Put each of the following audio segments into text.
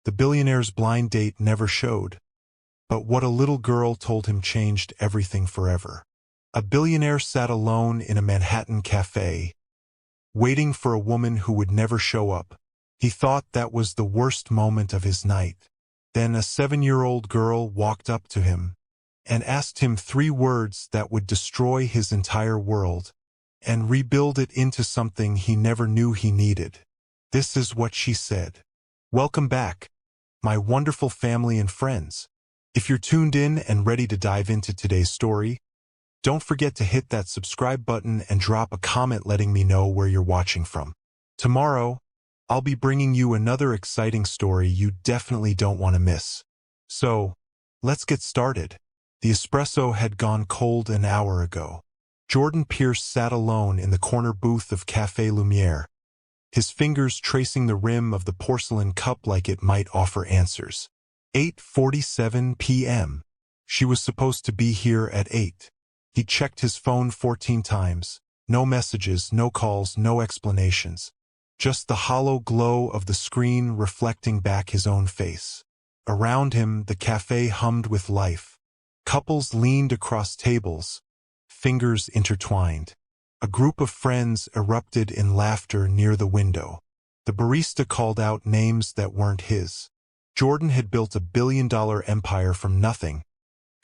The billionaire's blind date never showed. But what a little girl told him changed everything forever. A billionaire sat alone in a Manhattan café, waiting for a woman who would never show up. He thought that was the worst moment of his night. Then a 7-year-old girl walked up to him and asked him 3 words that would destroy his entire world and rebuild it into something he never knew he needed. This is what she said. "Welcome back, my wonderful family and friends. If you're tuned in and ready to dive into today's story, don't forget to hit that subscribe button and drop a comment letting me know where you're watching from. Tomorrow, I'll be bringing you another exciting story you definitely don't want to miss. So, let's get started." The espresso had gone cold an hour ago. Jordan Pierce sat alone in the corner booth of Café Lumière, his fingers tracing the rim of the porcelain cup like it might offer answers. 8:47 p.m. She was supposed to be here at 8. He checked his phone 14 times. No messages, no calls, no explanations. Just the hollow glow of the screen reflecting back his own face. Around him, the café hummed with life. Couples leaned across tables, fingers intertwined. A group of friends erupted in laughter near the window. The barista called out names that weren't his. Jordan had built a billion-dollar empire from nothing,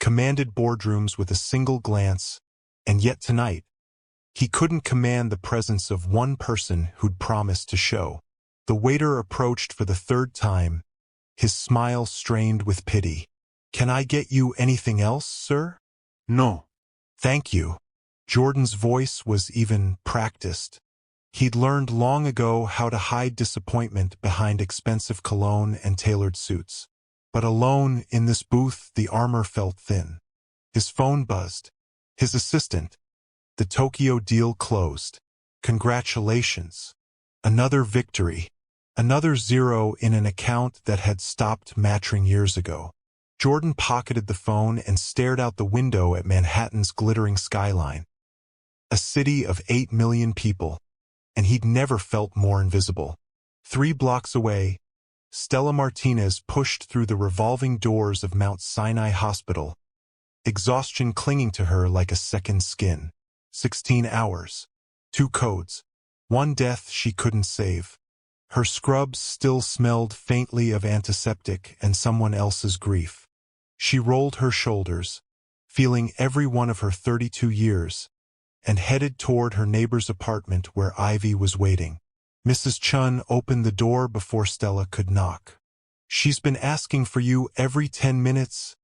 commanded boardrooms with a single glance, and yet tonight, he couldn't command the presence of one person who'd promised to show. The waiter approached for the 3rd time, his smile strained with pity. "Can I get you anything else, sir?" No. "Thank you." Jordan's voice was even practiced. He'd learned long ago how to hide disappointment behind expensive cologne and tailored suits. But alone in this booth, the armor felt thin. His phone buzzed. His assistant. "The Tokyo deal closed. Congratulations." Another victory. Another zero in an account that had stopped matching years ago. Jordan pocketed the phone and stared out the window at Manhattan's glittering skyline. A city of 8 million people, and he'd never felt more invisible. 3 blocks away, Stella Martinez pushed through the revolving doors of Mount Sinai Hospital, exhaustion clinging to her like a second skin. 16 hours. 2 codes. 1 death she couldn't save. Her scrubs still smelled faintly of antiseptic and someone else's grief. She rolled her shoulders, feeling every one of her 32 years, and headed toward her neighbor's apartment where Ivy was waiting. Mrs. Chun opened the door before Stella could knock. "She's been asking for you every 10 minutes,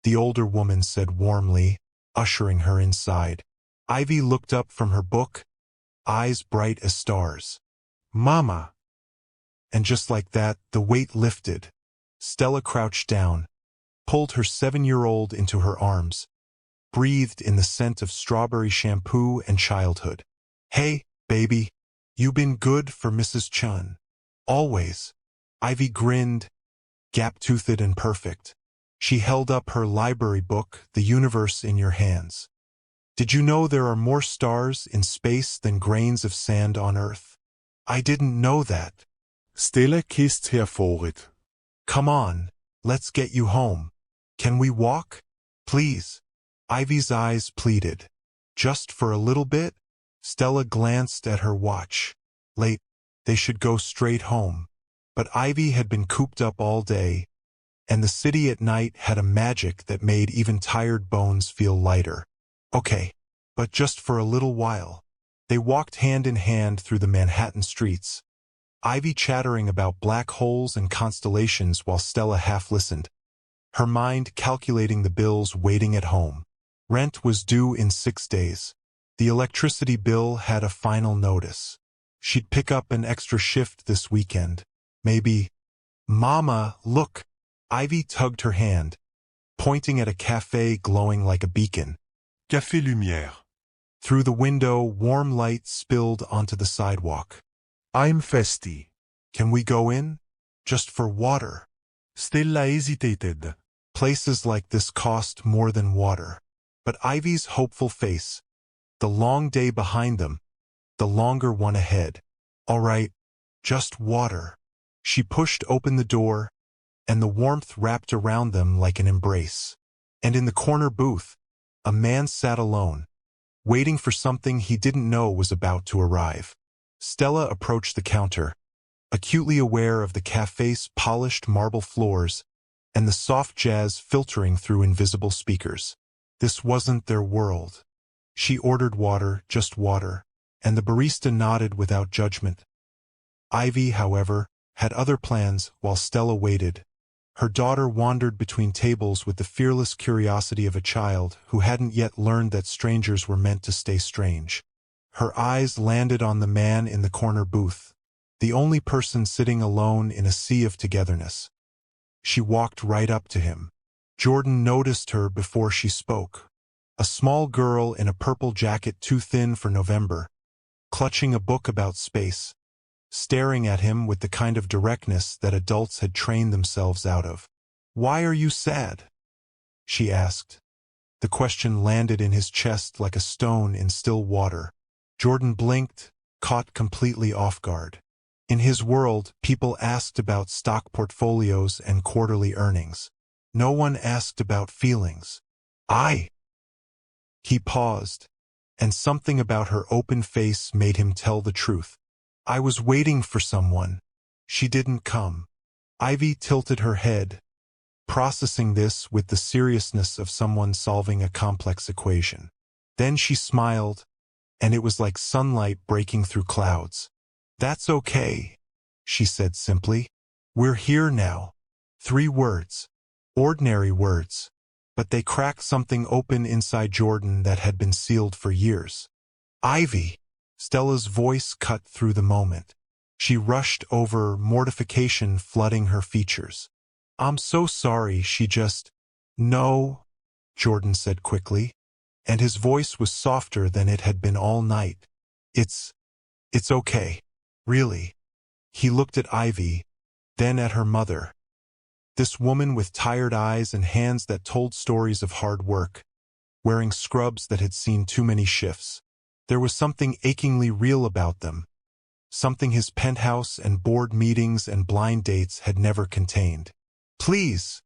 the older woman said warmly, ushering her inside. Ivy looked up from her book, eyes bright as stars. "Mama!" And just like that, the weight lifted. Stella crouched down, pulled her 7-year-old into her arms, breathed in the scent of strawberry shampoo and childhood. "Hey, baby, you been good for Mrs. Chun." "Always." Ivy grinned, gap-toothed and perfect. She held up her library book, The Universe in Your Hands. "Did you know there are more stars in space than grains of sand on Earth?" "I didn't know that." Stella kissed her forehead. "Come on, let's get you home. Can we walk? Please." Ivy's eyes pleaded. "Just for a little bit?" Stella glanced at her watch. Late. They should go straight home. But Ivy had been cooped up all day, and the city at night had a magic that made even tired bones feel lighter. "Okay, but just for a little while." They walked hand in hand through the Manhattan streets, Ivy chattering about black holes and constellations while Stella half listened, her mind calculating the bills waiting at home. Rent was due in 6 days. The electricity bill had a final notice. She'd pick up an extra shift this weekend. Maybe. "Mama, look!" Ivy tugged her hand, pointing at a café glowing like a beacon. Café Lumière. Through the window, warm light spilled onto the sidewalk. I'm festy. "Can we go in? Just for water?" Stella hesitated. Places like this cost more than water. But Ivy's hopeful face, the long day behind them, the longer one ahead. "All right, just water." She pushed open the door, and the warmth wrapped around them like an embrace. And in the corner booth, a man sat alone, waiting for something he didn't know was about to arrive. Stella approached the counter, acutely aware of the café's polished marble floors and the soft jazz filtering through invisible speakers. This wasn't their world. She ordered water, just water, and the barista nodded without judgment. Ivy, however, had other plans while Stella waited. Her daughter wandered between tables with the fearless curiosity of a child who hadn't yet learned that strangers were meant to stay strange. Her eyes landed on the man in the corner booth, the only person sitting alone in a sea of togetherness. She walked right up to him. Jordan noticed her before she spoke. A small girl in a purple jacket too thin for November, clutching a book about space, staring at him with the kind of directness that adults had trained themselves out of. "Why are you sad?" she asked. The question landed in his chest like a stone in still water. Jordan blinked, caught completely off guard. In his world, people asked about stock portfolios and quarterly earnings. No one asked about feelings. He paused, and something about her open face made him tell the truth. "I was waiting for someone. She didn't come." Ivy tilted her head, processing this with the seriousness of someone solving a complex equation. Then she smiled, and it was like sunlight breaking through clouds. "That's okay," she said simply. "We're here now." 3 words. Ordinary words. But they cracked something open inside Jordan that had been sealed for years. "Ivy!" Stella's voice cut through the moment. She rushed over, mortification flooding her features. "I'm so sorry, she just—" "No," Jordan said quickly, and his voice was softer than it had been all night. It's okay. Really." He looked at Ivy, then at her mother. This woman with tired eyes and hands that told stories of hard work, wearing scrubs that had seen too many shifts. There was something achingly real about them, something his penthouse and board meetings and blind dates had never contained. "Please,"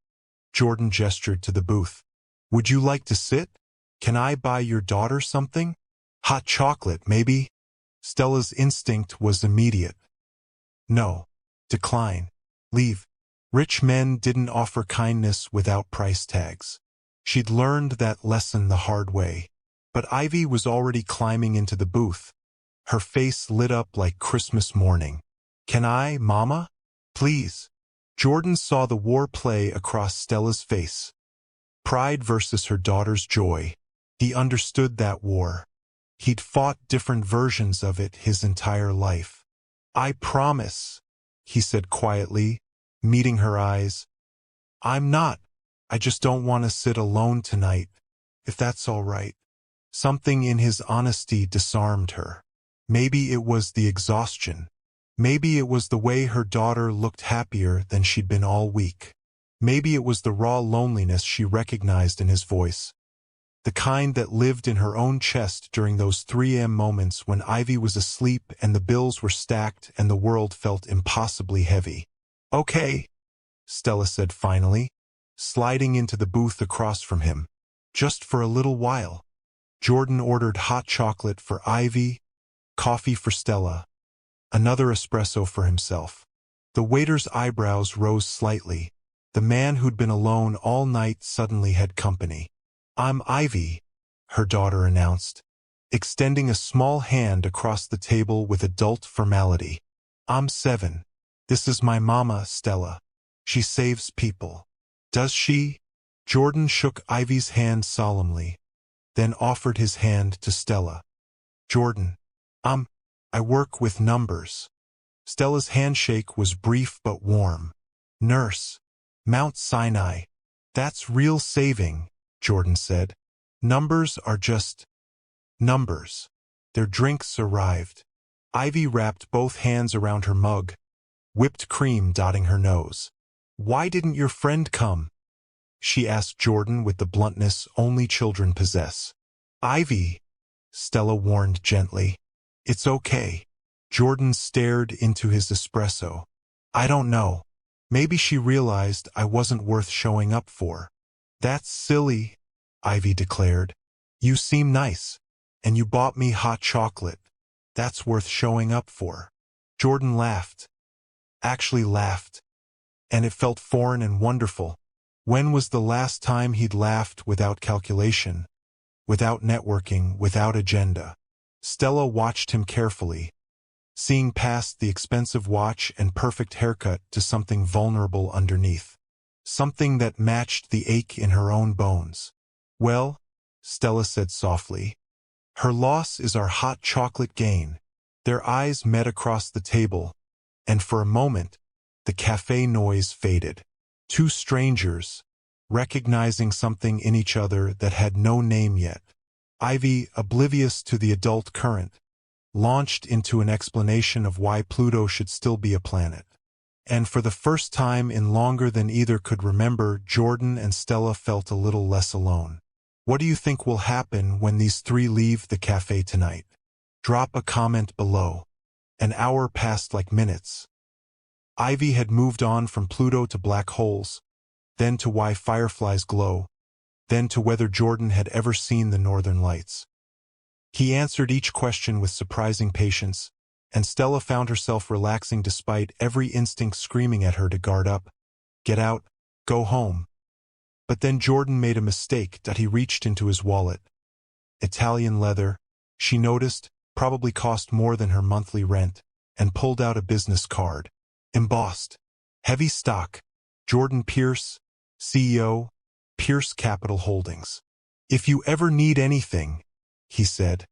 Jordan gestured to the booth. "Would you like to sit? Can I buy your daughter something? Hot chocolate, maybe?" Stella's instinct was immediate. No. Decline. Leave. Rich men didn't offer kindness without price tags. She'd learned that lesson the hard way. But Ivy was already climbing into the booth. Her face lit up like Christmas morning. "Can I, Mama? Please." Jordan saw the war play across Stella's face. Pride versus her daughter's joy. He understood that war. He'd fought different versions of it his entire life. "I promise," he said quietly, meeting her eyes. "I'm not. I just don't want to sit alone tonight, if that's all right." Something in his honesty disarmed her. Maybe it was the exhaustion. Maybe it was the way her daughter looked happier than she'd been all week. Maybe it was the raw loneliness she recognized in his voice. The kind that lived in her own chest during those 3 a.m. moments when Ivy was asleep and the bills were stacked and the world felt impossibly heavy. "Okay," Stella said finally, sliding into the booth across from him. "Just for a little while." Jordan ordered hot chocolate for Ivy, coffee for Stella, another espresso for himself. The waiter's eyebrows rose slightly. The man who'd been alone all night suddenly had company. "I'm Ivy," her daughter announced, extending a small hand across the table with adult formality. "I'm 7. This is my mama, Stella. She saves people." "Does she?" Jordan shook Ivy's hand solemnly, then offered his hand to Stella. "Jordan, I work with numbers." Stella's handshake was brief but warm. "Nurse. Mount Sinai. That's real saving," Jordan said. "Numbers are just numbers." Their drinks arrived. Ivy wrapped both hands around her mug, whipped cream dotting her nose. "Why didn't your friend come?" she asked Jordan with the bluntness only children possess. "Ivy," Stella warned gently. "It's okay." Jordan stared into his espresso. "I don't know. Maybe she realized I wasn't worth showing up for. That's silly, Ivy declared. You seem nice, and you bought me hot chocolate. That's worth showing up for. Jordan laughed. Actually laughed. And it felt foreign and wonderful. When was the last time he'd laughed without calculation, without networking, without agenda? Stella watched him carefully, seeing past the expensive watch and perfect haircut to something vulnerable underneath. Something that matched the ache in her own bones. Well, Stella said softly, her loss is our hot chocolate gain. Their eyes met across the table, and for a moment, the cafe noise faded. Two strangers, recognizing something in each other that had no name yet. Ivy, oblivious to the adult current, launched into an explanation of why Pluto should still be a planet. And for the first time in longer than either could remember, Jordan and Stella felt a little less alone. What do you think will happen when these three leave the cafe tonight? Drop a comment below. An hour passed like minutes. Ivy had moved on from Pluto to black holes, then to why fireflies glow, then to whether Jordan had ever seen the northern lights. He answered each question with surprising patience, and Stella found herself relaxing despite every instinct screaming at her to guard up, get out, go home. But then Jordan made a mistake that he reached into his wallet. Italian leather, she noticed, probably cost more than her monthly rent, and pulled out a business card. Embossed. Heavy stock. Jordan Pierce, CEO, Pierce Capital Holdings. If you ever need anything, he said,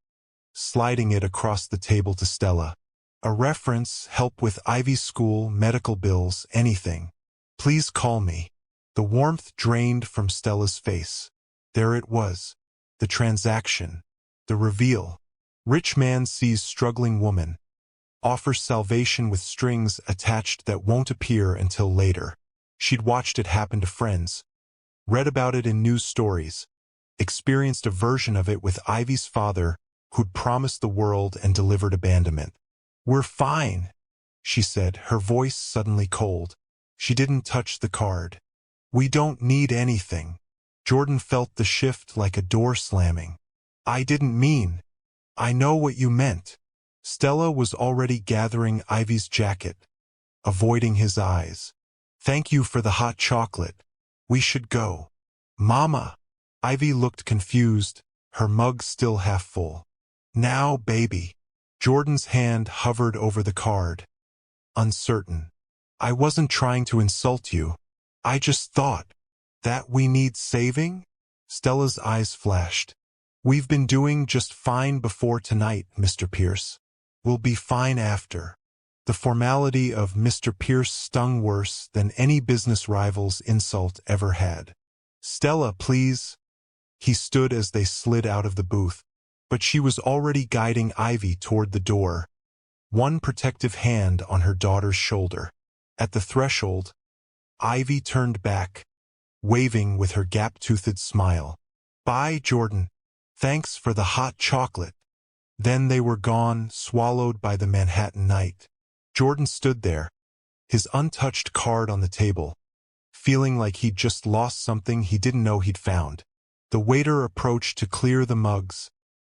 sliding it across the table to Stella. A reference, help with Ivy's school, medical bills, anything. Please call me. The warmth drained from Stella's face. There it was. The transaction. The reveal. Rich man sees struggling woman. Offers salvation with strings attached that won't appear until later. She'd watched it happen to friends. Read about it in news stories. Experienced a version of it with Ivy's father, who'd promised the world and delivered abandonment. We're fine, she said, her voice suddenly cold. She didn't touch the card. We don't need anything. Jordan felt the shift like a door slamming. I didn't mean. I know what you meant. Stella was already gathering Ivy's jacket, avoiding his eyes. Thank you for the hot chocolate. We should go. Mama. Ivy looked confused, her mug still half full. Now, baby. Jordan's hand hovered over the card. Uncertain. I wasn't trying to insult you. I just thought. That we need saving? Stella's eyes flashed. We've been doing just fine before tonight, Mr. Pierce. We'll be fine after. The formality of Mr. Pierce stung worse than any business rival's insult ever had. Stella, please. He stood as they slid out of the booth, but she was already guiding Ivy toward the door, one protective hand on her daughter's shoulder. At the threshold, Ivy turned back, waving with her gap-toothed smile. Bye, Jordan. Thanks for the hot chocolate. Then they were gone, swallowed by the Manhattan night. Jordan stood there, his untouched card on the table, feeling like he'd just lost something he didn't know he'd found. The waiter approached to clear the mugs,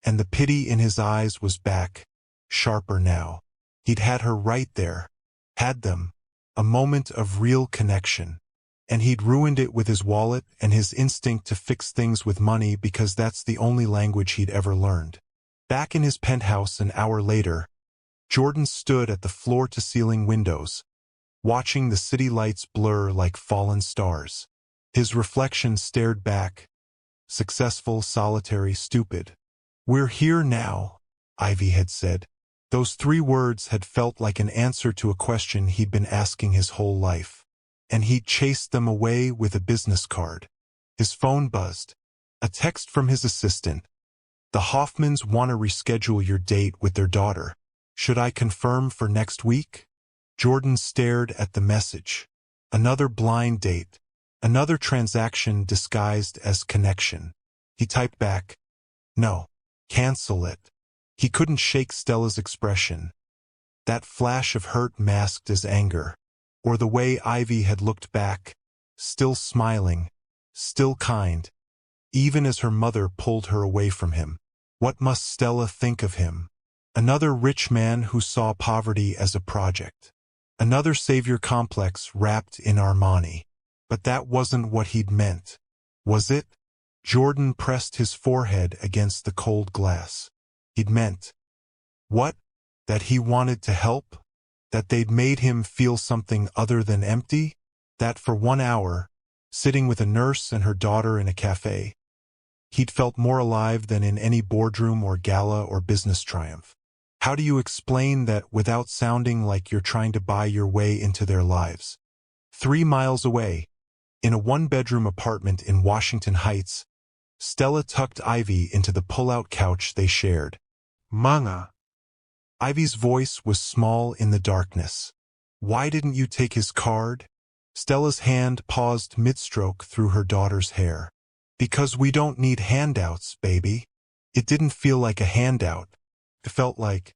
and the pity in his eyes was back, sharper now. He'd had her right there, had them, a moment of real connection. And he'd ruined it with his wallet and his instinct to fix things with money because that's the only language he'd ever learned. Back in his penthouse an hour later, Jordan stood at the floor-to-ceiling windows, watching the city lights blur like fallen stars. His reflection stared back, successful, solitary, stupid. We're here now, Ivy had said. Those 3 words had felt like an answer to a question he'd been asking his whole life. And he'd chased them away with a business card. His phone buzzed. A text from his assistant. The Hoffmans want to reschedule your date with their daughter. Should I confirm for next week? Jordan stared at the message. Another blind date. Another transaction disguised as connection. He typed back, no, cancel it. He couldn't shake Stella's expression. That flash of hurt masked as anger. or the way Ivy had looked back, still smiling, still kind, even as her mother pulled her away from him. What must Stella think of him? Another rich man who saw poverty as a project. Another savior complex wrapped in Armani. But that wasn't what he'd meant. Was it? Jordan pressed his forehead against the cold glass. He'd meant. What? That he wanted to help? That they'd made him feel something other than empty? That for 1 hour, sitting with a nurse and her daughter in a café, he'd felt more alive than in any boardroom or gala or business triumph. How do you explain that without sounding like you're trying to buy your way into their lives? 3 miles away, in a 1-bedroom apartment in Washington Heights, Stella tucked Ivy into the pull-out couch they shared. Mga. Ivy's voice was small in the darkness. Why didn't you take his card? Stella's hand paused mid-stroke through her daughter's hair. Because we don't need handouts, baby. It didn't feel like a handout. It felt like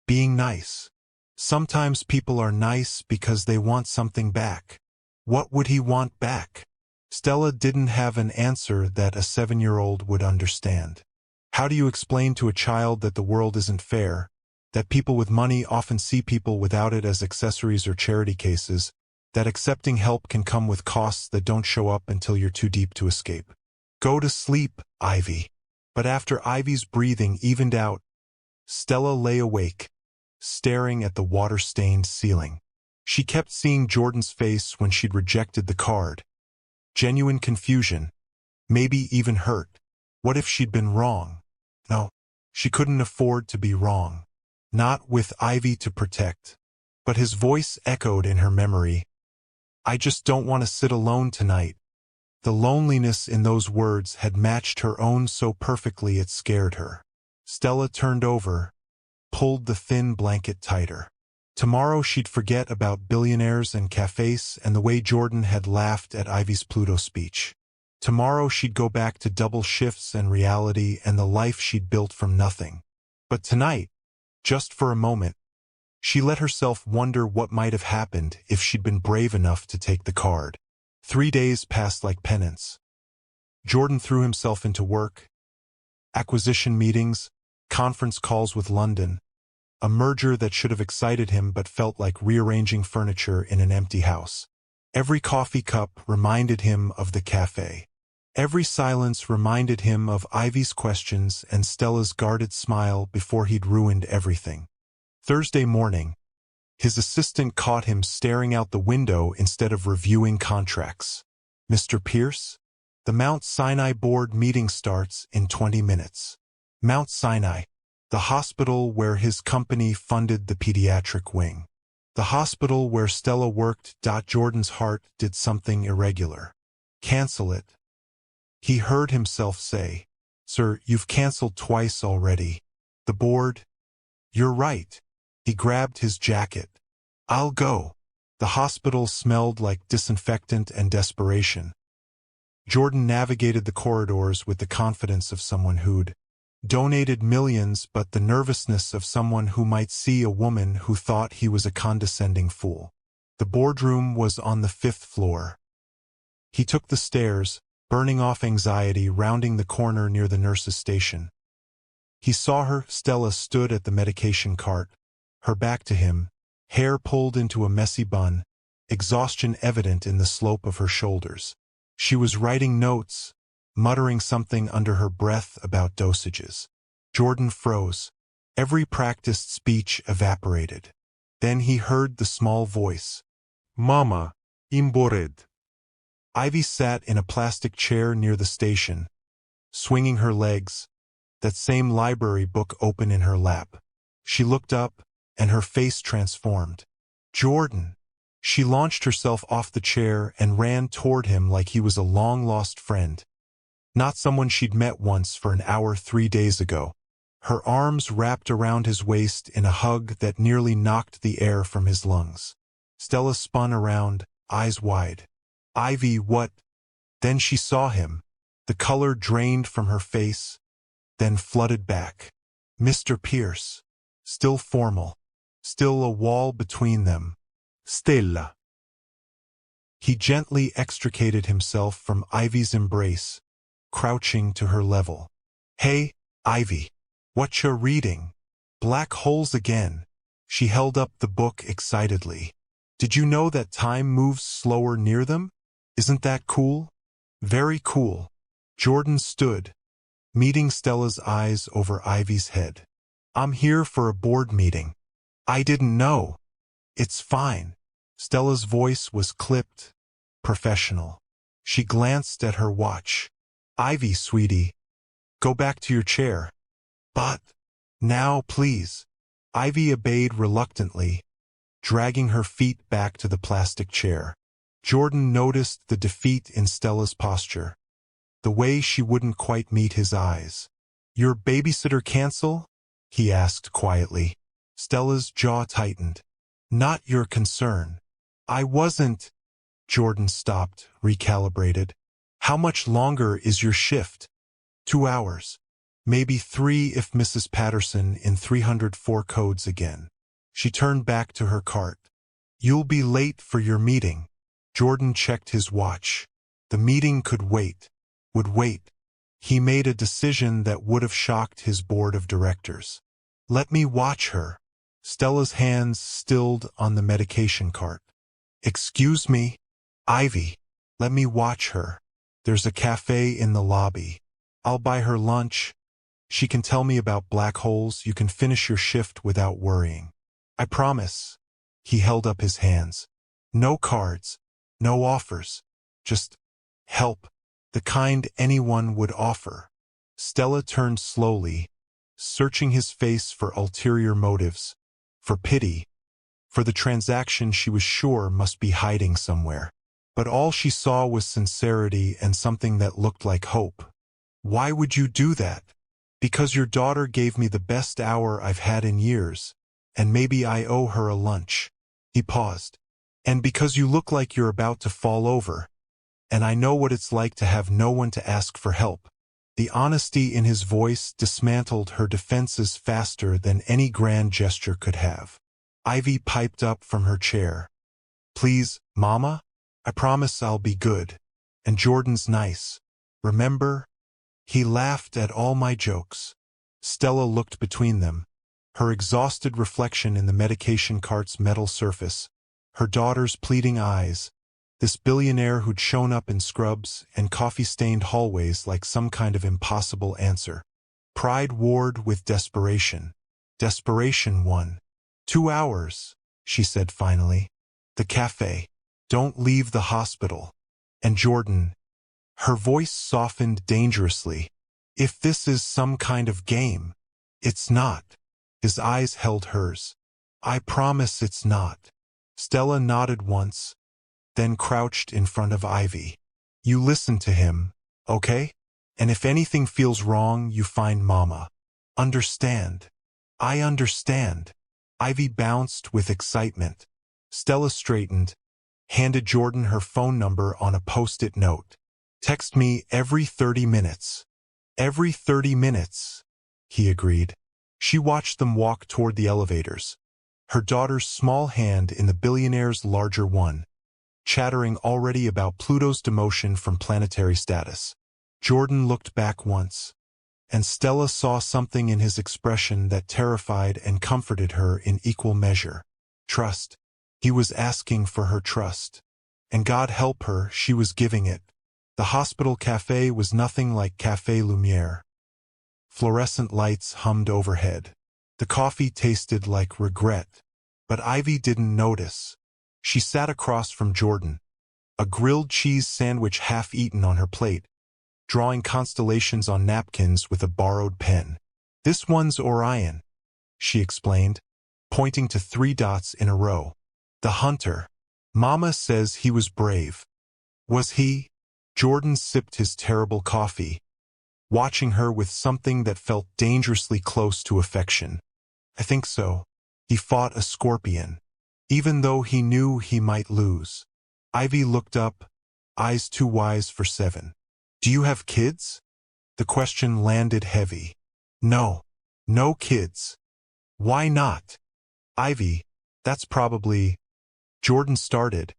being nice. Sometimes people are nice because they want something back. What would he want back? Stella didn't have an answer that a 7-year-old would understand. How do you explain to a child that the world isn't fair, that people with money often see people without it as accessories or charity cases, that accepting help can come with costs that don't show up until you're too deep to escape? Go to sleep, Ivy. But after Ivy's breathing evened out, Stella lay awake, staring at the water-stained ceiling. She kept seeing Jordan's face when she'd rejected the card. Genuine confusion, maybe even hurt. What if she'd been wrong? No, she couldn't afford to be wrong. Not with Ivy to protect. But his voice echoed in her memory. I just don't want to sit alone tonight. The loneliness in those words had matched her own so perfectly it scared her. Stella turned over, pulled the thin blanket tighter. Tomorrow she'd forget about billionaires and cafés and the way Jordan had laughed at Ivy's Pluto speech. Tomorrow she'd go back to double shifts and reality and the life she'd built from nothing. But tonight, just for a moment, she let herself wonder what might have happened if she'd been brave enough to take the card. 3 days passed like penance. Jordan threw himself into work, acquisition meetings, conference calls with London, a merger that should have excited him but felt like rearranging furniture in an empty house. Every coffee cup reminded him of the café. Every silence reminded him of Ivy's questions and Stella's guarded smile before he'd ruined everything. Thursday morning, his assistant caught him staring out the window instead of reviewing contracts. Mr. Pierce? The Mount Sinai board meeting starts in 20 minutes. Mount Sinai, the hospital where his company funded the pediatric wing. The hospital where Stella worked. Jordan's heart did something irregular. Cancel it. He heard himself say, Sir, you've canceled twice already. The board? You're right. He grabbed his jacket. I'll go. The hospital smelled like disinfectant and desperation. Jordan navigated the corridors with the confidence of someone who'd donated millions but the nervousness of someone who might see a woman who thought he was a condescending fool. The boardroom was on the 5th floor. He took the stairs, burning off anxiety, rounding the corner near the nurse's station. He saw her. Stella stood at the medication cart, her back to him, hair pulled into a messy bun, exhaustion evident in the slope of her shoulders. She was writing notes, muttering something under her breath about dosages. Jordan froze. Every practiced speech evaporated. Then he heard the small voice. Mama, I'm bored. Ivy sat in a plastic chair near the station, swinging her legs, that same library book open in her lap. She looked up, and her face transformed. Jordan! She launched herself off the chair and ran toward him like he was a long-lost friend. Not someone she'd met once for an hour 3 days ago. Her arms wrapped around his waist in a hug that nearly knocked the air from his lungs. Stella spun around, eyes wide. Ivy, what? Then she saw him. The color drained from her face, then flooded back. Mr. Pierce. Still formal. Still a wall between them. Stella. He gently extricated himself from Ivy's embrace, crouching to her level. Hey, Ivy. What you reading? Black holes again. She held up the book excitedly. Did you know that time moves slower near them? Isn't that cool? Very cool. Jordan stood, meeting Stella's eyes over Ivy's head. I'm here for a board meeting. I didn't know. It's fine. Stella's voice was clipped, professional. She glanced at her watch. Ivy, sweetie, go back to your chair. But, now, please. Ivy obeyed reluctantly, dragging her feet back to the plastic chair. Jordan noticed the defeat in Stella's posture, the way she wouldn't quite meet his eyes. Your babysitter cancel? He asked quietly. Stella's jaw tightened. Not your concern. I wasn't. Jordan stopped, recalibrated. How much longer is your shift? 2 hours. Maybe 3 if Mrs. Patterson in 304 codes again. She turned back to her cart. You'll be late for your meeting. Jordan checked his watch. The meeting could wait. Would wait. He made a decision that would have shocked his board of directors. Let me watch her. Stella's hands stilled on the medication cart. Excuse me? Ivy. Let me watch her. There's a cafe in the lobby. I'll buy her lunch. She can tell me about black holes. You can finish your shift without worrying. I promise. He held up his hands. No cards. No offers. Just help. The kind anyone would offer. Stella turned slowly, searching his face for ulterior motives, for pity, for the transaction she was sure must be hiding somewhere. But all she saw was sincerity and something that looked like hope. Why would you do that? Because your daughter gave me the best hour I've had in years, and maybe I owe her a lunch. He paused. And because you look like you're about to fall over, and I know what it's like to have no one to ask for help. The honesty in his voice dismantled her defenses faster than any grand gesture could have. Ivy piped up from her chair. Please, Mama? I promise I'll be good. And Jordan's nice. Remember? He laughed at all my jokes. Stella looked between them, her exhausted reflection in the medication cart's metal surface, her daughter's pleading eyes, this billionaire who'd shown up in scrubs and coffee-stained hallways like some kind of impossible answer. Pride warred with desperation. Desperation won. 2 hours, she said finally. The cafe. Don't leave the hospital. And Jordan. Her voice softened dangerously. If this is some kind of game. It's not. His eyes held hers. I promise it's not. Stella nodded once, then crouched in front of Ivy. You listen to him, okay? And if anything feels wrong, you find Mama. Understand? I understand. Ivy bounced with excitement. Stella straightened, handed Jordan her phone number on a post-it note. Text me every 30 minutes. Every 30 minutes, he agreed. She watched them walk toward the elevators, her daughter's small hand in the billionaire's larger one, chattering already about Pluto's demotion from planetary status. Jordan looked back once, and Stella saw something in his expression that terrified and comforted her in equal measure. Trust. He was asking for her trust. And God help her, she was giving it. The hospital cafe was nothing like Café Lumiere. Fluorescent lights hummed overhead. The coffee tasted like regret. But Ivy didn't notice. She sat across from Jordan, a grilled cheese sandwich half-eaten on her plate, drawing constellations on napkins with a borrowed pen. This one's Orion, she explained, pointing to 3 dots in a row. The hunter. Mama says he was brave. Was he? Jordan sipped his terrible coffee, watching her with something that felt dangerously close to affection. I think so. He fought a scorpion, even though he knew he might lose. Ivy looked up, eyes too wise for 7. Do you have kids? The question landed heavy. No. No kids. Why not? Ivy, that's probably... Jordan started,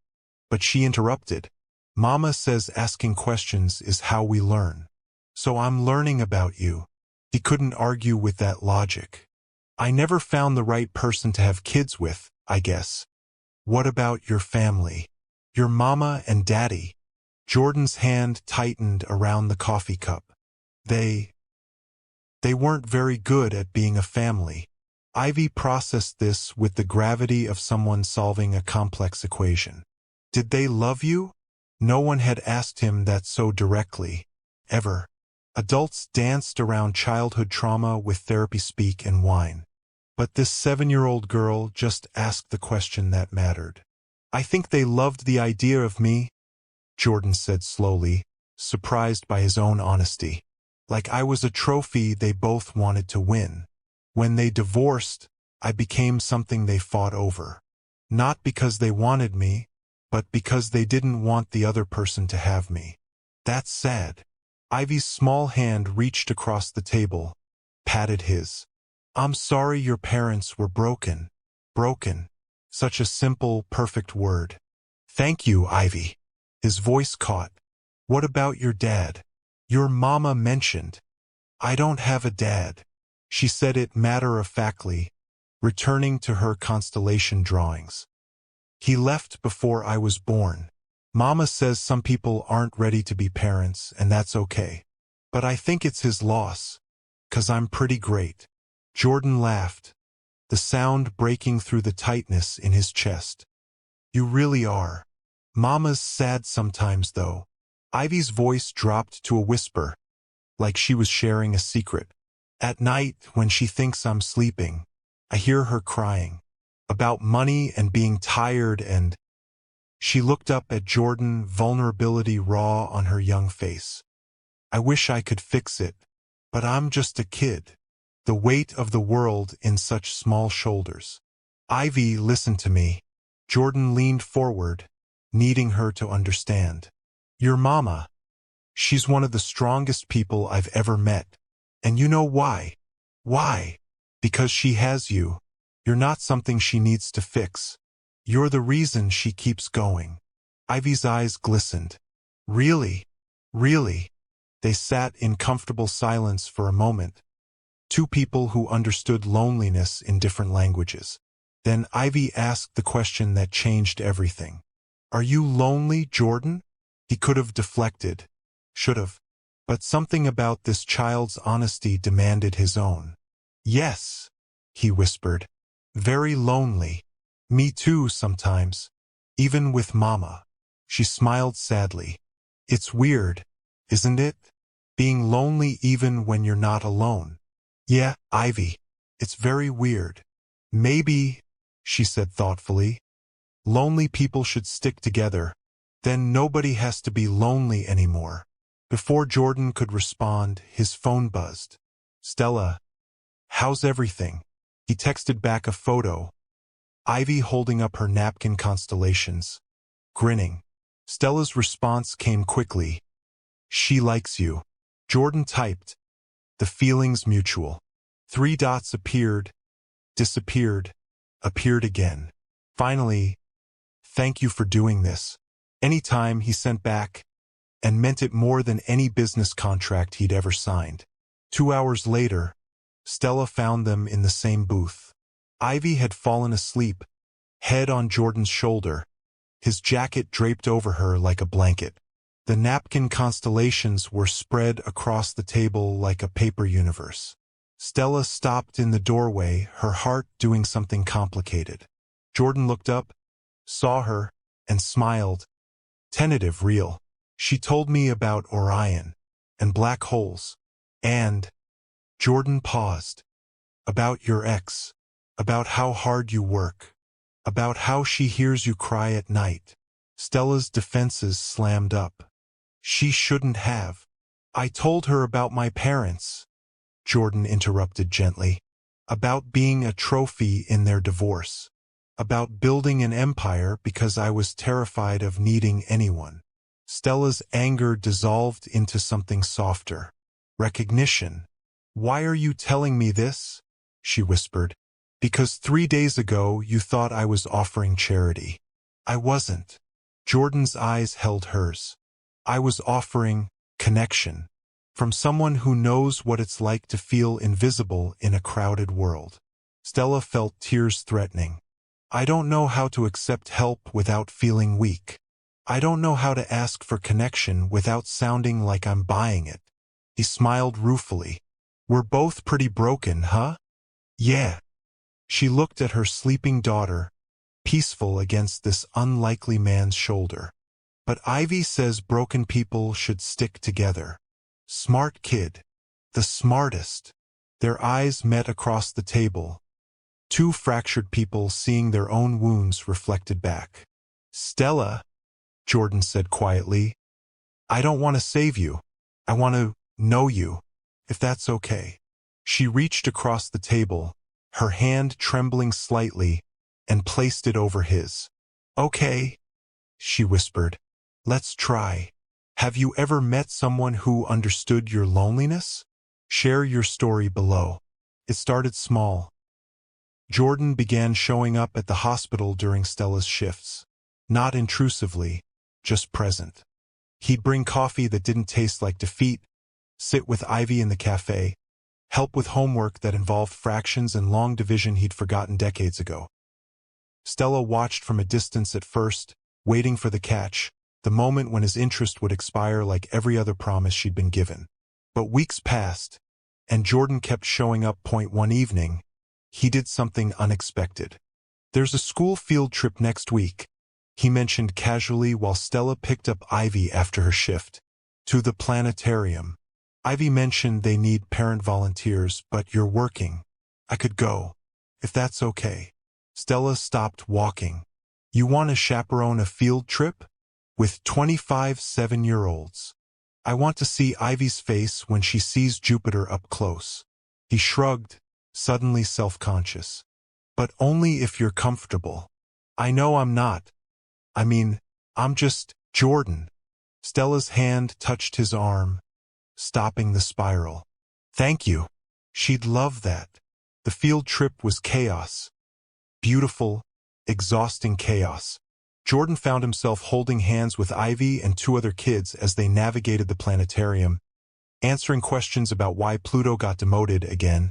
But she interrupted. Mama says asking questions is how we learn. So I'm learning about you. He couldn't argue with that logic. I never found the right person to have kids with, I guess. What about your family? Your mama and daddy? Jordan's hand tightened around the coffee cup. They weren't very good at being a family. Ivy processed this with the gravity of someone solving a complex equation. Did they love you? No one had asked him that so directly, ever. Adults danced around childhood trauma with therapy speak and whine. But this 7-year-old girl just asked the question that mattered. I think they loved the idea of me, Jordan said slowly, surprised by his own honesty. Like I was a trophy they both wanted to win. When they divorced, I became something they fought over. Not because they wanted me, but because they didn't want the other person to have me. That's sad. Ivy's small hand reached across the table, patted his. I'm sorry your parents were broken. Broken. Such a simple, perfect word. Thank you, Ivy. His voice caught. What about your dad? Your mama mentioned. I don't have a dad. She said it matter-of-factly, returning to her constellation drawings. He left before I was born. Mama says some people aren't ready to be parents, and that's okay. But I think it's his loss, 'cause I'm pretty great. Jordan laughed, the sound breaking through the tightness in his chest. You really are. Mama's sad sometimes, though. Ivy's voice dropped to a whisper, like she was sharing a secret. At night, when she thinks I'm sleeping, I hear her crying. About money and being tired and... She looked up at Jordan, vulnerability raw on her young face. I wish I could fix it, but I'm just a kid. The weight of the world in such small shoulders. Ivy, listen to me. Jordan leaned forward, needing her to understand. Your mama. She's one of the strongest people I've ever met. And you know why? Why? Because she has you. You're not something she needs to fix. You're the reason she keeps going. Ivy's eyes glistened. Really? Really? They sat in comfortable silence for a moment. Two people who understood loneliness in different languages. Then Ivy asked the question that changed everything. Are you lonely, Jordan? He could have deflected. Should have. But something about this child's honesty demanded his own. Yes, he whispered. Very lonely. Me too sometimes. Even with Mama. She smiled sadly. It's weird, isn't it? Being lonely even when you're not alone. Yeah, Ivy. It's very weird. Maybe, she said thoughtfully, lonely people should stick together. Then nobody has to be lonely anymore. Before Jordan could respond, his phone buzzed. Stella. How's everything? He texted back a photo. Ivy holding up her napkin constellations. Grinning. Stella's response came quickly. She likes you. Jordan typed. The feeling's mutual. 3 dots appeared, disappeared, appeared again. Finally, thank you for doing this. Anytime, he sent back, and meant it more than any business contract he'd ever signed. 2 hours later, Stella found them in the same booth. Ivy had fallen asleep, head on Jordan's shoulder, his jacket draped over her like a blanket. The napkin constellations were spread across the table like a paper universe. Stella stopped in the doorway, her heart doing something complicated. Jordan looked up, saw her, and smiled. Tentative, real. She told me about Orion, and black holes, and... Jordan paused. About your ex. About how hard you work. About how she hears you cry at night. Stella's defenses slammed up. She shouldn't have. I told her about my parents. Jordan interrupted gently. About being a trophy in their divorce. About building an empire because I was terrified of needing anyone. Stella's anger dissolved into something softer. Recognition. Why are you telling me this? She whispered. Because 3 days ago you thought I was offering charity. I wasn't. Jordan's eyes held hers. I was offering connection from someone who knows what it's like to feel invisible in a crowded world. Stella felt tears threatening. I don't know how to accept help without feeling weak. I don't know how to ask for connection without sounding like I'm buying it. He smiled ruefully. We're both pretty broken, huh? Yeah. She looked at her sleeping daughter, peaceful against this unlikely man's shoulder. But Ivy says broken people should stick together. Smart kid. The smartest. Their eyes met across the table. Two fractured people seeing their own wounds reflected back. Stella, Jordan said quietly, I don't want to save you. I want to know you, if that's okay. She reached across the table, her hand trembling slightly, and placed it over his. Okay, she whispered. Let's try. Have you ever met someone who understood your loneliness? Share your story below. It started small. Jordan began showing up at the hospital during Stella's shifts. Not intrusively, just present. He'd bring coffee that didn't taste like defeat, sit with Ivy in the café, help with homework that involved fractions and long division he'd forgotten decades ago. Stella watched from a distance at first, waiting for the catch, the moment when his interest would expire like every other promise she'd been given. But weeks passed, and Jordan kept showing up. One evening, he did something unexpected. There's a school field trip next week, he mentioned casually while Stella picked up Ivy after her shift. To the planetarium. Ivy mentioned they need parent volunteers, but you're working. I could go, if that's okay. Stella stopped walking. You want to chaperone a field trip? With 25 7-year-olds. I want to see Ivy's face when she sees Jupiter up close. He shrugged, suddenly self-conscious. But only if you're comfortable. I know I'm not. I mean, I'm just Jordan. Stella's hand touched his arm, stopping the spiral. Thank you. She'd love that. The field trip was chaos. Beautiful, exhausting chaos. Jordan found himself holding hands with Ivy and two other kids as they navigated the planetarium, answering questions about why Pluto got demoted again,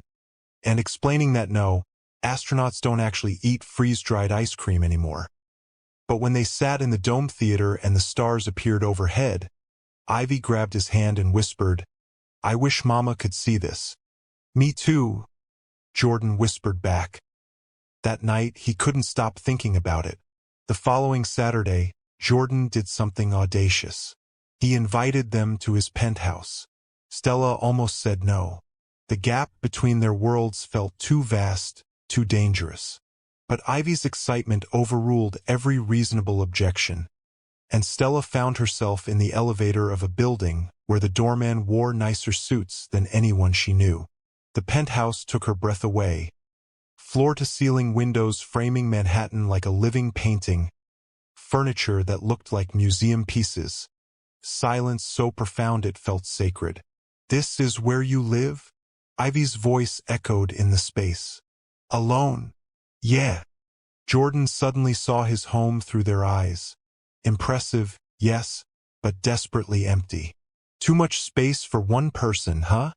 and explaining that no, astronauts don't actually eat freeze-dried ice cream anymore. But when they sat in the dome theater and the stars appeared overhead, Ivy grabbed his hand and whispered, I wish Mama could see this. Me too, Jordan whispered back. That night, he couldn't stop thinking about it. The following Saturday, Jordan did something audacious. He invited them to his penthouse. Stella almost said no. The gap between their worlds felt too vast, too dangerous. But Ivy's excitement overruled every reasonable objection, and Stella found herself in the elevator of a building where the doorman wore nicer suits than anyone she knew. The penthouse took her breath away. Floor-to-ceiling windows framing Manhattan like a living painting, furniture that looked like museum pieces, silence so profound it felt sacred. This is where you live? Ivy's voice echoed in the space. Alone? Yeah. Jordan suddenly saw his home through their eyes. Impressive, yes, but desperately empty. Too much space for one person, huh?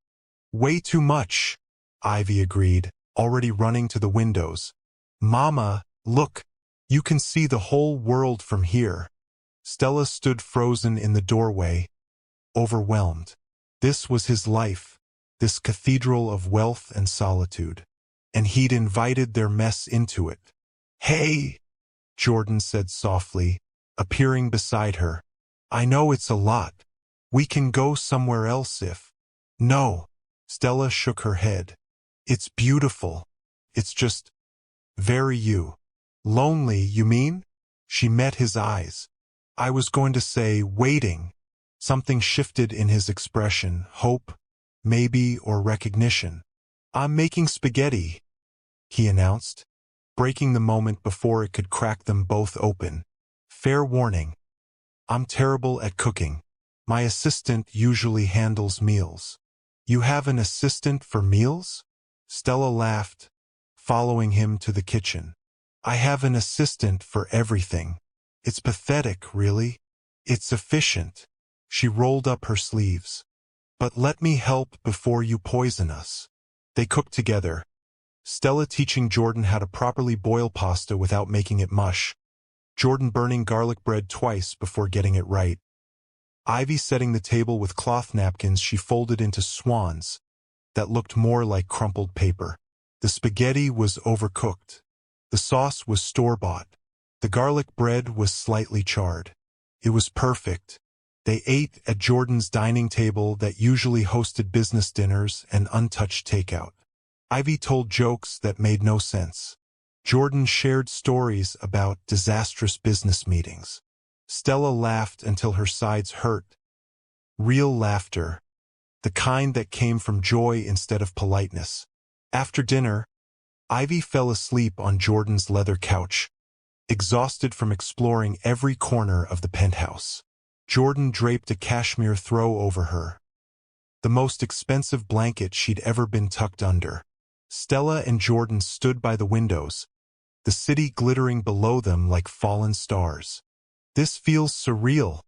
Way too much, Ivy agreed, already running to the windows. Mama, look, you can see the whole world from here. Stella stood frozen in the doorway, overwhelmed. This was his life, this cathedral of wealth and solitude. And he'd invited their mess into it. Hey, Jordan said softly, appearing beside her. I know it's a lot. We can go somewhere else if... No, Stella shook her head. It's beautiful. It's just... very you. Lonely, you mean? She met his eyes. I was going to say waiting. Something shifted in his expression, hope, maybe, or recognition. I'm making spaghetti, he announced, breaking the moment before it could crack them both open. Fair warning. I'm terrible at cooking. My assistant usually handles meals. You have an assistant for meals? Stella laughed, following him to the kitchen. I have an assistant for everything. It's pathetic, really. It's efficient. She rolled up her sleeves. But let me help before you poison us. They cooked together, Stella teaching Jordan how to properly boil pasta without making it mush, Jordan burning garlic bread twice before getting it right. Ivy setting the table with cloth napkins she folded into swans that looked more like crumpled paper. The spaghetti was overcooked. The sauce was store-bought. The garlic bread was slightly charred. It was perfect. They ate at Jordan's dining table that usually hosted business dinners and untouched takeout. Ivy told jokes that made no sense. Jordan shared stories about disastrous business meetings. Stella laughed until her sides hurt. Real laughter. The kind that came from joy instead of politeness. After dinner, Ivy fell asleep on Jordan's leather couch, exhausted from exploring every corner of the penthouse. Jordan draped a cashmere throw over her, the most expensive blanket she'd ever been tucked under. Stella and Jordan stood by the windows, the city glittering below them like fallen stars. "This feels surreal,"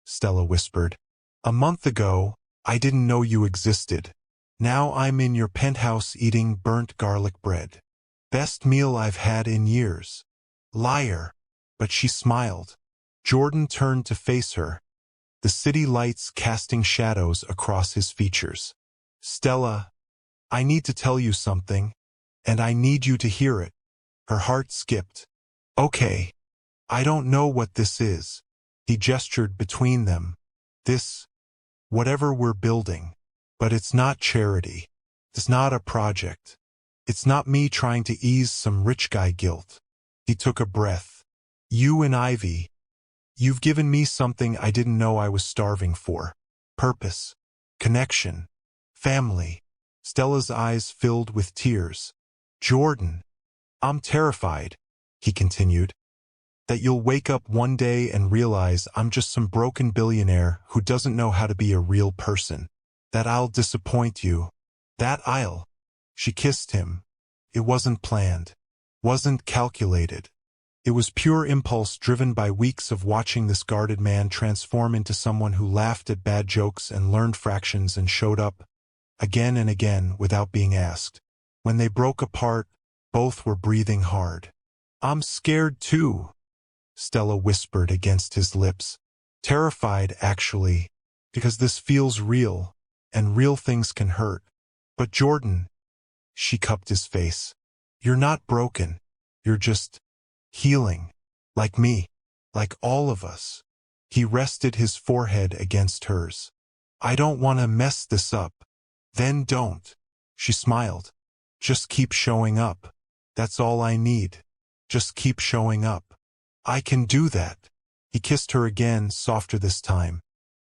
Stella whispered. "A month ago, I didn't know you existed. Now I'm in your penthouse eating burnt garlic bread. Best meal I've had in years." "Liar." But she smiled. Jordan turned to face her, the city lights casting shadows across his features. "Stella, I need to tell you something, and I need you to hear it." Her heart skipped. "Okay. I don't know what this is." He gestured between them. "This, whatever we're building. But it's not charity. It's not a project. It's not me trying to ease some rich guy guilt." He took a breath. "You and Ivy, you've given me something I didn't know I was starving for. Purpose. Connection. Family." Stella's eyes filled with tears. "Jordan, I'm terrified," he continued, "that you'll wake up one day and realize I'm just some broken billionaire who doesn't know how to be a real person. That I'll disappoint you. That I'll." She kissed him. It wasn't planned. Wasn't calculated. It was pure impulse driven by weeks of watching this guarded man transform into someone who laughed at bad jokes and learned fractions and showed up again and again without being asked. When they broke apart, both were breathing hard. "I'm scared too," Stella whispered against his lips. "Terrified, actually, because this feels real, and real things can hurt. But Jordan," she cupped his face, "you're not broken. You're just healing. Like me. Like all of us." He rested his forehead against hers. "I don't want to mess this up." "Then don't." She smiled. "Just keep showing up. That's all I need. Just keep showing up." "I can do that." He kissed her again, softer this time.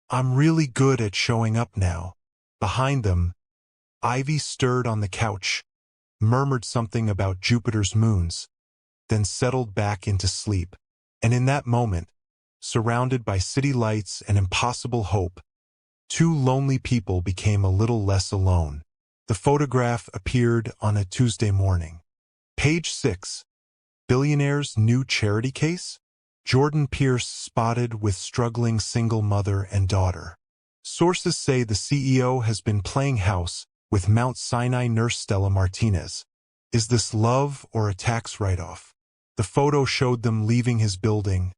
"I'm really good at showing up now." Behind them, Ivy stirred on the couch, murmured something about Jupiter's moons, then settled back into sleep. And in that moment, surrounded by city lights and impossible hope, two lonely people became a little less alone. The photograph appeared on a Tuesday morning. Page 6. Billionaire's new charity case? Jordan Pierce spotted with struggling single mother and daughter. Sources say the CEO has been playing house with Mount Sinai nurse Stella Martinez. Is this love or a tax write-off? The photo showed them leaving his building,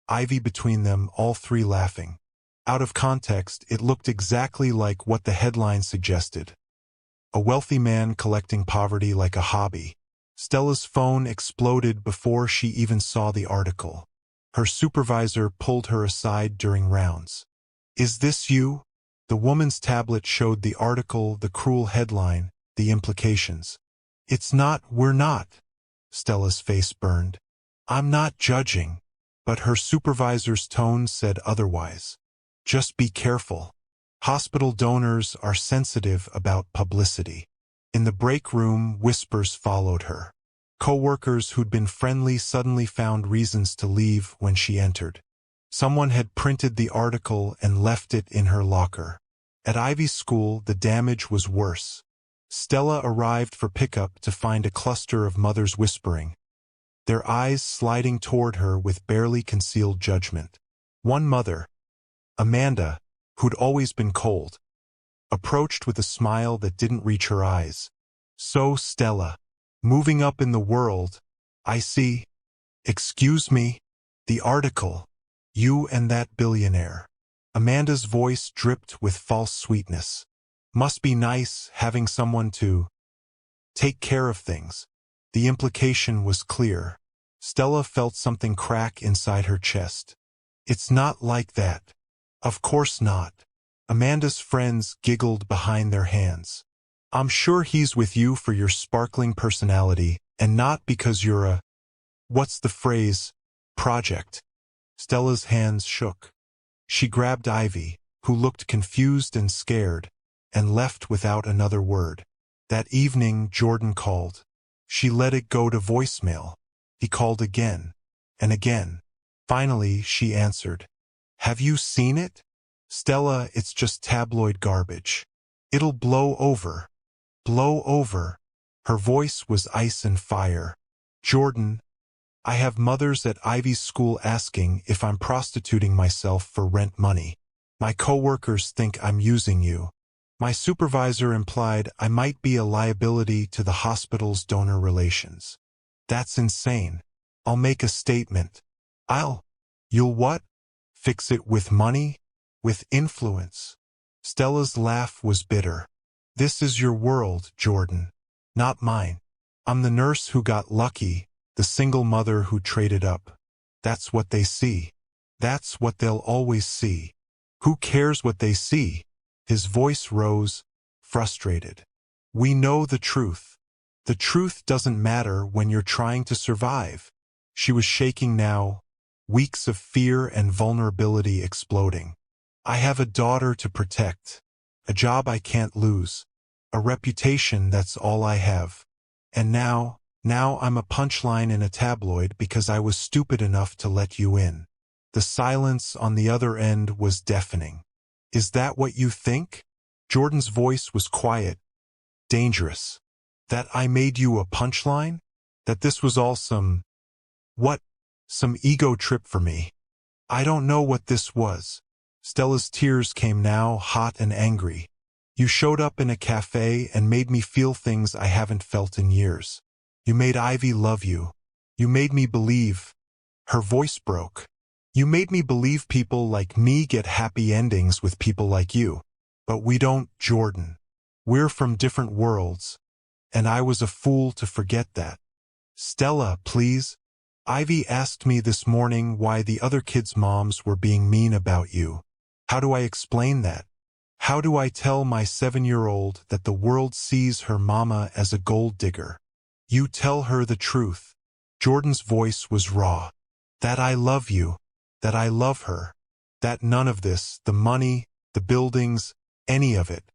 Ivy between them, all three laughing. Out of context, it looked exactly like what the headline suggested. A wealthy man collecting poverty like a hobby. Stella's phone exploded before she even saw the article. Her supervisor pulled her aside during rounds. "Is this you?" The woman's tablet showed the article, the cruel headline, the implications. "It's not, we're not." Stella's face burned. "I'm not judging." But her supervisor's tone said otherwise. "Just be careful. Hospital donors are sensitive about publicity." In the break room, whispers followed her. Co-workers who'd been friendly suddenly found reasons to leave when she entered. Someone had printed the article and left it in her locker. At Ivy's school, the damage was worse. Stella arrived for pickup to find a cluster of mothers whispering. their eyes sliding toward her with barely concealed judgment. One mother, Amanda, who'd always been cold, approached with a smile that didn't reach her eyes. "So, Stella, moving up in the world, I see. Excuse me, the article. You and that billionaire." Amanda's voice dripped with false sweetness. "Must be nice having someone to take care of things." The implication was clear. Stella felt something crack inside her chest. "It's not like that." "Of course not." Amanda's friends giggled behind their hands. "I'm sure he's with you for your sparkling personality, and not because you're a, what's the phrase, project." Stella's hands shook. She grabbed Ivy, who looked confused and scared, and left without another word. That evening, Jordan called. She let it go to voicemail. He called again, and again. Finally, she answered. "Have you seen it?" "Stella, it's just tabloid garbage. It'll blow over." "Blow over?" Her voice was ice and fire. "Jordan, I have mothers at Ivy's school asking if I'm prostituting myself for rent money. My coworkers think I'm using you. My supervisor implied I might be a liability to the hospital's donor relations. That's insane. I'll make a statement. You'll what? Fix it with money? With influence?" Stella's laugh was bitter. "This is your world, Jordan, not mine. I'm the nurse who got lucky, the single mother who traded up. That's what they see. That's what they'll always see." "Who cares what they see?" His voice rose, frustrated. "We know the truth. The truth doesn't matter when you're trying to survive." She was shaking now, weeks of fear and vulnerability exploding. "I have a daughter to protect, a job I can't lose, a reputation that's all I have. And now I'm a punchline in a tabloid because I was stupid enough to let you in." The silence on the other end was deafening. "Is that what you think?" Jordan's voice was quiet, dangerous. "That I made you a punchline? That this was all some ego trip for me? I don't know what this was." Stella's tears came now, hot and angry. "You showed up in a café and made me feel things I haven't felt in years. You made Ivy love you. You made me believe." Her voice broke. "You made me believe people like me get happy endings with people like you. But we don't, Jordan. We're from different worlds. And I was a fool to forget that." "Stella, please. Ivy asked me this morning why the other kids' moms were being mean about you. How do I explain that? How do I tell my 7-year-old that the world sees her mama as a gold digger?" "You tell her the truth." Jordan's voice was raw. "That I love you. That I love her. That none of this, the money, the buildings, any of it,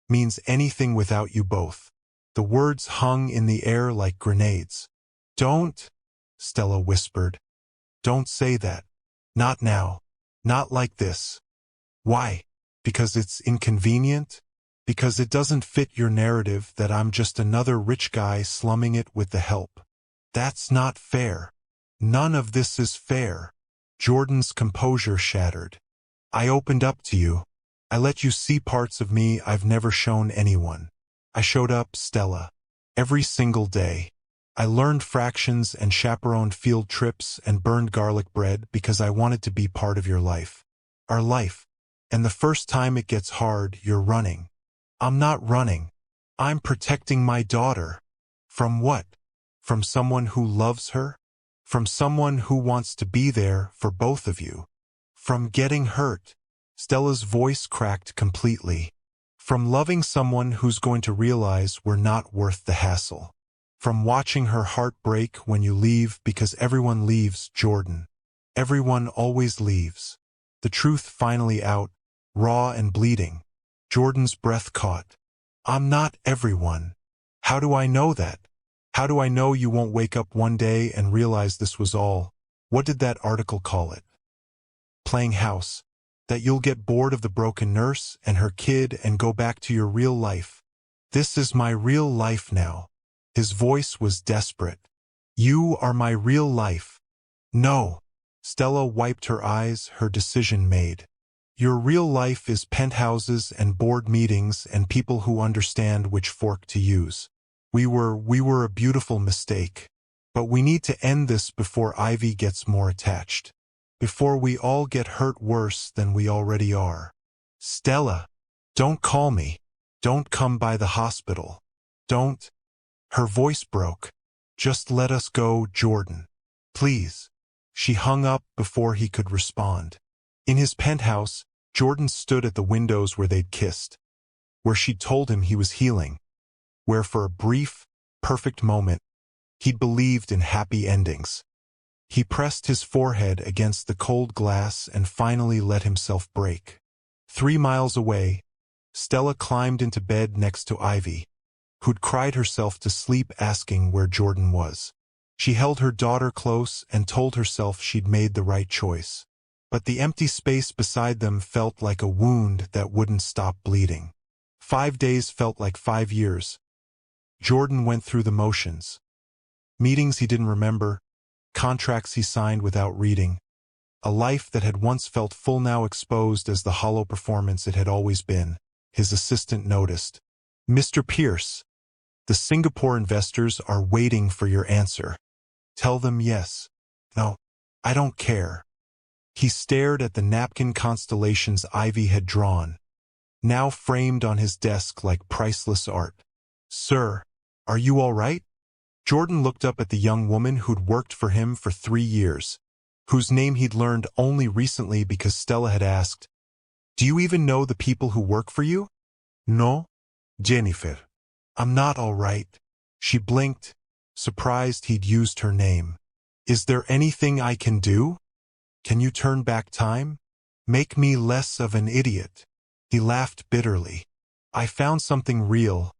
means anything without you both." The words hung in the air like grenades. "Don't," Stella whispered. "Don't say that. Not now. Not like this." "Why? Because it's inconvenient? Because it doesn't fit your narrative that I'm just another rich guy slumming it with the help? That's not fair. None of this is fair." Jordan's composure shattered. "I opened up to you. I let you see parts of me I've never shown anyone. I showed up, Stella. Every single day. I learned fractions and chaperoned field trips and burned garlic bread because I wanted to be part of your life. Our life. And the first time it gets hard, you're running. I'm not running. I'm protecting my daughter." "From what? From someone who loves her? From someone who wants to be there for both of you? From getting hurt?" Stella's voice cracked completely. "From loving someone who's going to realize we're not worth the hassle. From watching her heart break when you leave because everyone leaves, Jordan. Everyone always leaves." The truth finally out, raw and bleeding. Jordan's breath caught. "I'm not everyone. How do I know that? How do I know you won't wake up one day and realize this was all, what did that article call it? Playing house. That you'll get bored of the broken nurse and her kid and go back to your real life. This is my real life now." His voice was desperate. You are my real life. No. Stella wiped her eyes, her decision made. Your real life is penthouses and board meetings and people who understand which fork to use. We were a beautiful mistake. But we need to end this before Ivy gets more attached. Before we all get hurt worse than we already are. Stella, don't call me. Don't come by the hospital. Don't. Her voice broke. Just let us go, Jordan. Please. She hung up before he could respond. In his penthouse, Jordan stood at the windows where they'd kissed. Where she'd told him he was healing. Where for a brief, perfect moment, he'd believed in happy endings. He pressed his forehead against the cold glass and finally let himself break. 3 miles away, Stella climbed into bed next to Ivy, who'd cried herself to sleep asking where Jordan was. She held her daughter close and told herself she'd made the right choice. But the empty space beside them felt like a wound that wouldn't stop bleeding. 5 days felt like 5 years. Jordan went through the motions. Meetings he didn't remember, contracts he signed without reading. A life that had once felt full now exposed as the hollow performance it had always been. His assistant noticed. Mr. Pierce, the Singapore investors are waiting for your answer. Tell them yes. No, I don't care. He stared at the napkin constellations Ivy had drawn, now framed on his desk like priceless art. Sir, are you all right? Jordan looked up at the young woman who'd worked for him for 3 years, whose name he'd learned only recently because Stella had asked, Do you even know the people who work for you? No, Jennifer. I'm not all right. She blinked, surprised he'd used her name. Is there anything I can do? Can you turn back time? Make me less of an idiot? He laughed bitterly. I found something real,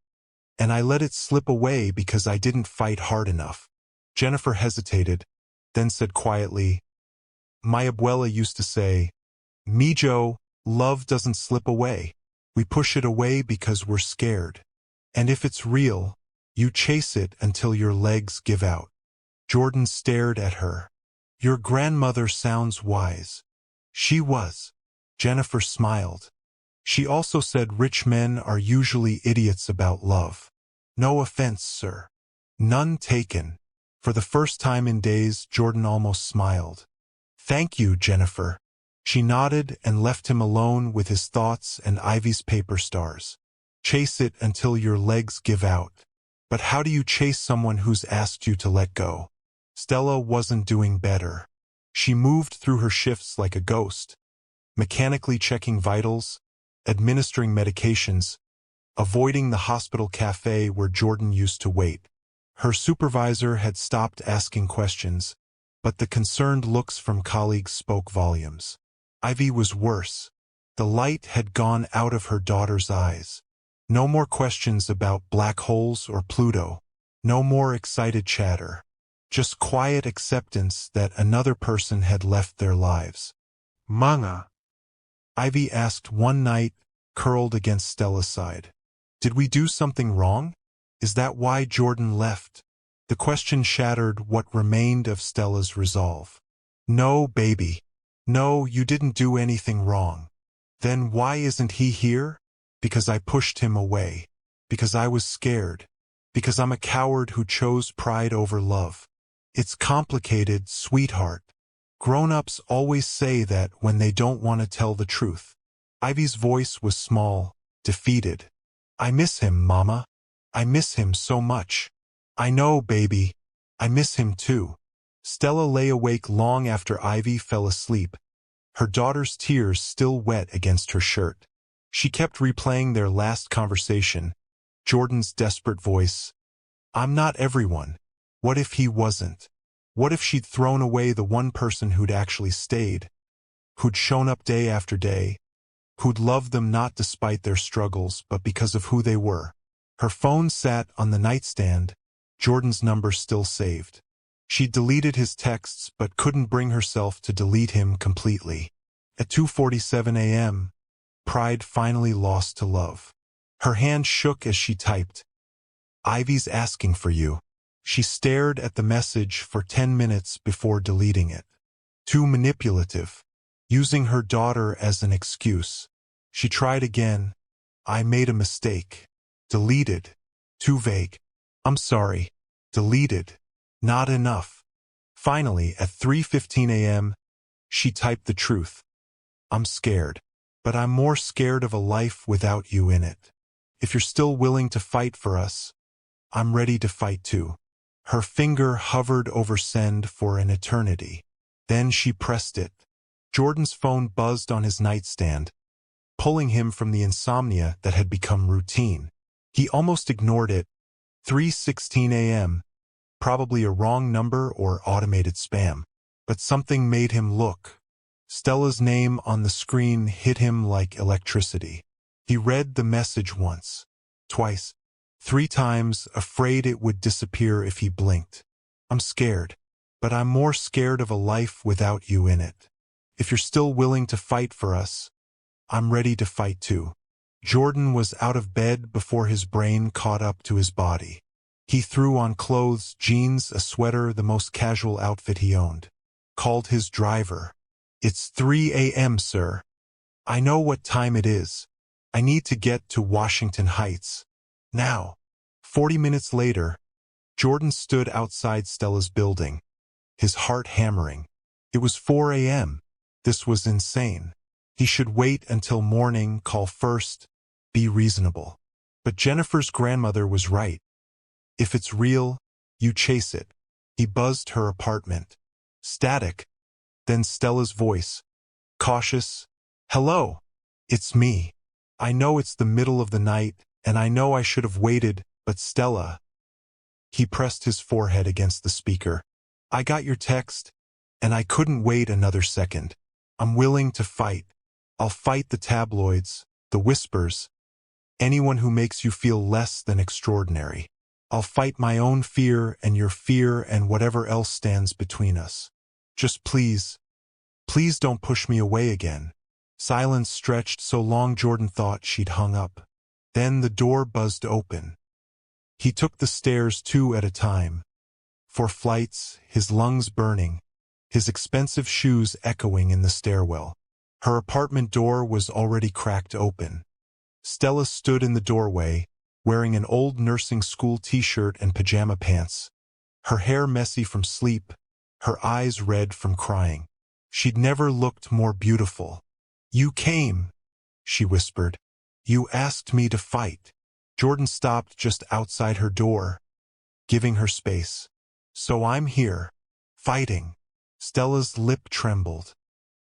and I let it slip away because I didn't fight hard enough. Jennifer hesitated, then said quietly, My abuela used to say, Mijo, love doesn't slip away. We push it away because we're scared. And if it's real, you chase it until your legs give out. Jordan stared at her. Your grandmother sounds wise. She was. Jennifer smiled. She also said rich men are usually idiots about love. No offense, sir. None taken. For the first time in days, Jordan almost smiled. Thank you, Jennifer. She nodded and left him alone with his thoughts and Ivy's paper stars. Chase it until your legs give out. But how do you chase someone who's asked you to let go? Stella wasn't doing better. She moved through her shifts like a ghost, mechanically checking vitals, administering medications, avoiding the hospital café where Jordan used to wait. Her supervisor had stopped asking questions, but the concerned looks from colleagues spoke volumes. Ivy was worse. The light had gone out of her daughter's eyes. No more questions about black holes or Pluto. No more excited chatter. Just quiet acceptance that another person had left their lives. Mga. Ivy asked one night, curled against Stella's side. Did we do something wrong? Is that why Jordan left? The question shattered what remained of Stella's resolve. No, baby. No, you didn't do anything wrong. Then why isn't he here? Because I pushed him away. Because I was scared. Because I'm a coward who chose pride over love. It's complicated, sweetheart. Grown-ups always say that when they don't want to tell the truth. Ivy's voice was small, defeated. I miss him, Mama. I miss him so much. I know, baby. I miss him too. Stella lay awake long after Ivy fell asleep, her daughter's tears still wet against her shirt. She kept replaying their last conversation, Jordan's desperate voice. I'm not everyone. What if he wasn't? What if she'd thrown away the one person who'd actually stayed, who'd shown up day after day, who'd loved them not despite their struggles but because of who they were? Her phone sat on the nightstand, Jordan's number still saved. She'd deleted his texts but couldn't bring herself to delete him completely. At 2:47 a.m., pride finally lost to love. Her hand shook as she typed. Ivy's asking for you. She stared at the message for 10 minutes before deleting it. Too manipulative. Using her daughter as an excuse. She tried again. I made a mistake. Deleted. Too vague. I'm sorry. Deleted. Not enough. Finally, at 3:15 a.m., she typed the truth. I'm scared. But I'm more scared of a life without you in it. If you're still willing to fight for us, I'm ready to fight too. Her finger hovered over send for an eternity. Then she pressed it. Jordan's phone buzzed on his nightstand, pulling him from the insomnia that had become routine. He almost ignored it. 3:16 a.m. Probably a wrong number or automated spam. But something made him look. Stella's name on the screen hit him like electricity. He read the message once, twice, 3 times, afraid it would disappear if he blinked. I'm scared, but I'm more scared of a life without you in it. If you're still willing to fight for us, I'm ready to fight too. Jordan was out of bed before his brain caught up to his body. He threw on clothes, jeans, a sweater, the most casual outfit he owned. Called his driver. It's 3 a.m., sir. I know what time it is. I need to get to Washington Heights. Now. 40 minutes later, Jordan stood outside Stella's building, his heart hammering. It was 4 a.m. This was insane. He should wait until morning, call first, be reasonable. But Jennifer's grandmother was right. If it's real, you chase it. He buzzed her apartment. Static. Then Stella's voice. Cautious. Hello. It's me. I know it's the middle of the night, and I know I should have waited, but Stella. He pressed his forehead against the speaker. I got your text, and I couldn't wait another second. I'm willing to fight. I'll fight the tabloids, the whispers, anyone who makes you feel less than extraordinary. I'll fight my own fear and your fear and whatever else stands between us. Just please don't push me away again. Silence stretched so long Jordan thought she'd hung up. Then the door buzzed open. He took the stairs 2 at a time. 4 flights, his lungs burning, his expensive shoes echoing in the stairwell. Her apartment door was already cracked open. Stella stood in the doorway, wearing an old nursing school t-shirt and pajama pants. Her hair messy from sleep, her eyes red from crying. She'd never looked more beautiful. You came, she whispered. You asked me to fight. Jordan stopped just outside her door, giving her space. So I'm here, fighting. Stella's lip trembled.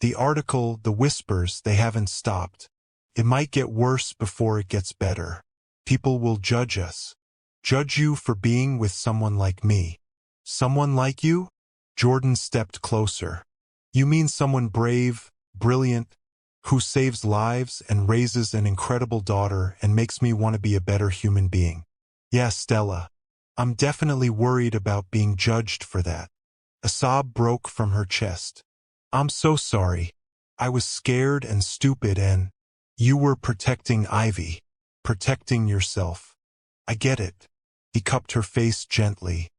The article, the whispers, they haven't stopped. It might get worse before it gets better. People will judge us. Judge you for being with someone like me. Someone like you? Jordan stepped closer. You mean someone brave, brilliant, who saves lives and raises an incredible daughter and makes me want to be a better human being. Yeah, Stella. I'm definitely worried about being judged for that. A sob broke from her chest. I'm so sorry. I was scared and stupid and you were protecting Ivy, protecting yourself. I get it. He cupped her face gently.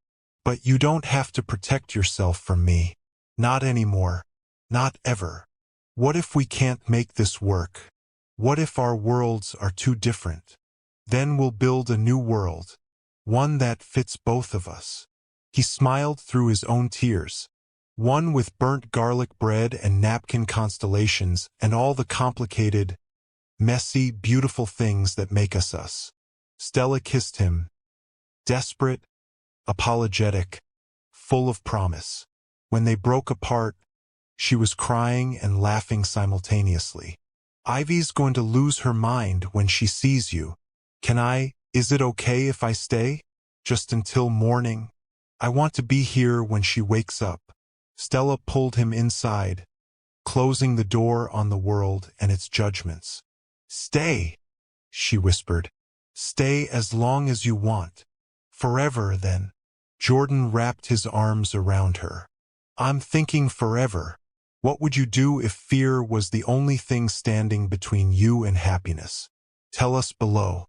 But you don't have to protect yourself from me. Not anymore. Not ever. What if we can't make this work? What if our worlds are too different? Then we'll build a new world. One that fits both of us. He smiled through his own tears. One with burnt garlic bread and napkin constellations and all the complicated, messy, beautiful things that make us us. Stella kissed him. Desperate, apologetic, full of promise. When they broke apart, she was crying and laughing simultaneously. Ivy's going to lose her mind when she sees you. Is it okay if I stay? Just until morning? I want to be here when she wakes up. Stella pulled him inside, closing the door on the world and its judgments. Stay, she whispered. Stay as long as you want. Forever, then. Jordan wrapped his arms around her. I'm thinking forever. What would you do if fear was the only thing standing between you and happiness? Tell us below.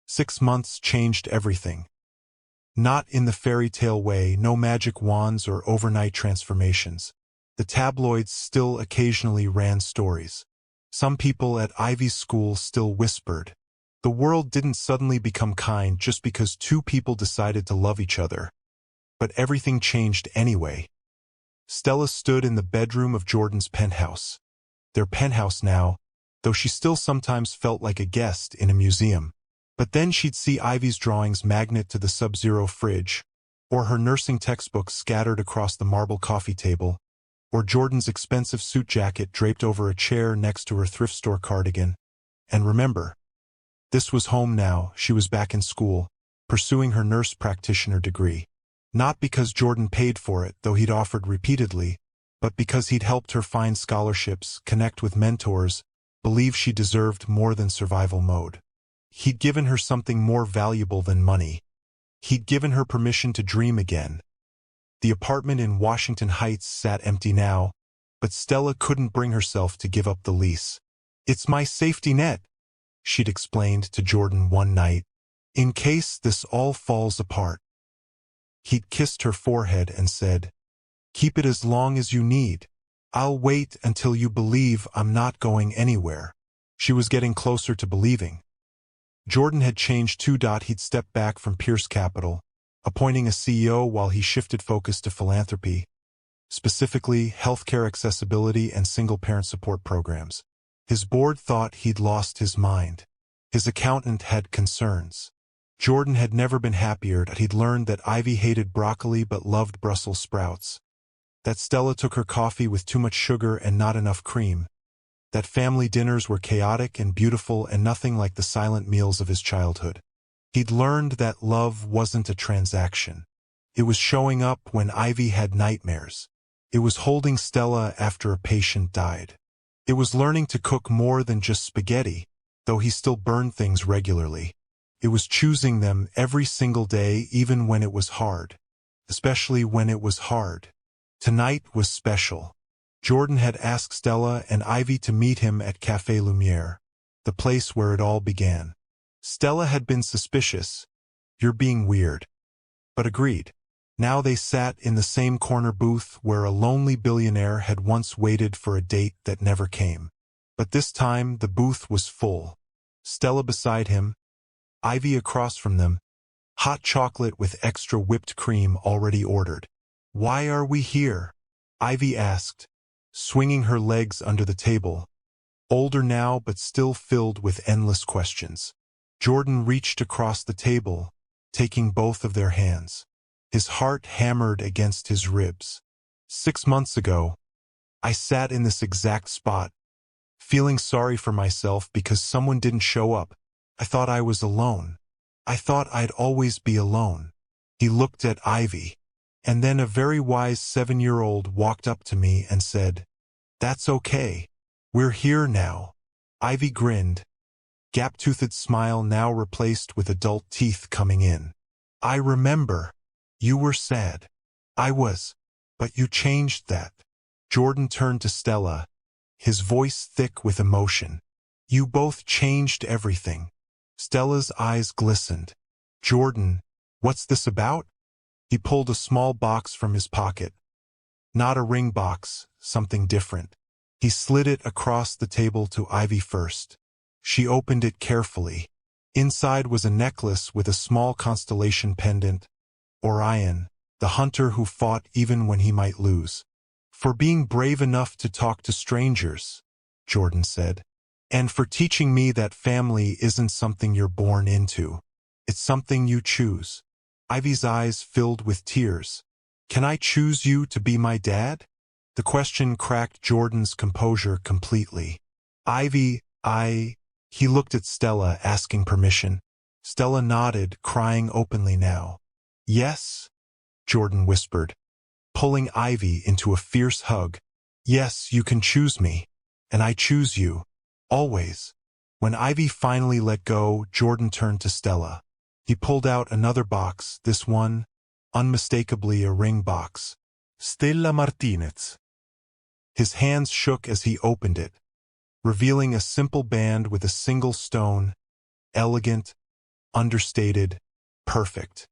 6 months changed everything. Not in the fairy tale way, no magic wands or overnight transformations. The tabloids still occasionally ran stories. Some people at Ivy's school still whispered. The world didn't suddenly become kind just because two people decided to love each other. But everything changed anyway. Stella stood in the bedroom of Jordan's penthouse. Their penthouse now, though she still sometimes felt like a guest in a museum. But then she'd see Ivy's drawings magnet to the Sub-Zero fridge, or her nursing textbooks scattered across the marble coffee table, or Jordan's expensive suit jacket draped over a chair next to her thrift store cardigan. And remember, this was home now. She was back in school, pursuing her nurse practitioner degree. Not because Jordan paid for it, though he'd offered repeatedly, but because he'd helped her find scholarships, connect with mentors, believe she deserved more than survival mode. He'd given her something more valuable than money. He'd given her permission to dream again. The apartment in Washington Heights sat empty now, but Stella couldn't bring herself to give up the lease. "It's my safety net," she'd explained to Jordan one night, "in case this all falls apart." He'd kissed her forehead and said, "Keep it as long as you need. I'll wait until you believe I'm not going anywhere." She was getting closer to believing. Jordan had changed too. He'd stepped back from Pierce Capital, appointing a CEO while he shifted focus to philanthropy, specifically healthcare accessibility and single-parent support programs. His board thought he'd lost his mind. His accountant had concerns. Jordan had never been happier. He'd learned that Ivy hated broccoli but loved Brussels sprouts. That Stella took her coffee with too much sugar and not enough cream. That family dinners were chaotic and beautiful and nothing like the silent meals of his childhood. He'd learned that love wasn't a transaction. It was showing up when Ivy had nightmares. It was holding Stella after a patient died. It was learning to cook more than just spaghetti, though he still burned things regularly. It was choosing them every single day, even when it was hard. Especially when it was hard. Tonight was special. Jordan had asked Stella and Ivy to meet him at Café Lumière, the place where it all began. Stella had been suspicious. "You're being weird," but agreed. Now they sat in the same corner booth where a lonely billionaire had once waited for a date that never came. But this time the booth was full. Stella beside him, Ivy across from them, hot chocolate with extra whipped cream already ordered. "Why are we here?" Ivy asked, swinging her legs under the table, older now but still filled with endless questions. Jordan reached across the table, taking both of their hands. His heart hammered against his ribs. 6 months ago, I sat in this exact spot, feeling sorry for myself because someone didn't show up. I thought I was alone. I thought I'd always be alone. He looked at Ivy, and then a very wise 7-year-old walked up to me and said, "That's okay. We're here now." Ivy grinned, gap-toothed smile now replaced with adult teeth coming in. "I remember. You were sad. I was. But you changed that." Jordan turned to Stella, his voice thick with emotion. "You both changed everything." Stella's eyes glistened. "Jordan, what's this about?" He pulled a small box from his pocket. Not a ring box, something different. He slid it across the table to Ivy first. She opened it carefully. Inside was a necklace with a small constellation pendant. Orion, the hunter who fought even when he might lose. "For being brave enough to talk to strangers," Jordan said. "And for teaching me that family isn't something you're born into. It's something you choose." Ivy's eyes filled with tears. "Can I choose you to be my dad?" The question cracked Jordan's composure completely. "Ivy, He looked at Stella, asking permission. Stella nodded, crying openly now. "Yes?" Jordan whispered, pulling Ivy into a fierce hug. "Yes, you can choose me. And I choose you. Always." When Ivy finally let go, Jordan turned to Stella. He pulled out another box, this one, unmistakably a ring box. Stella Martinez. His hands shook as he opened it, revealing a simple band with a single stone, elegant, understated, perfect.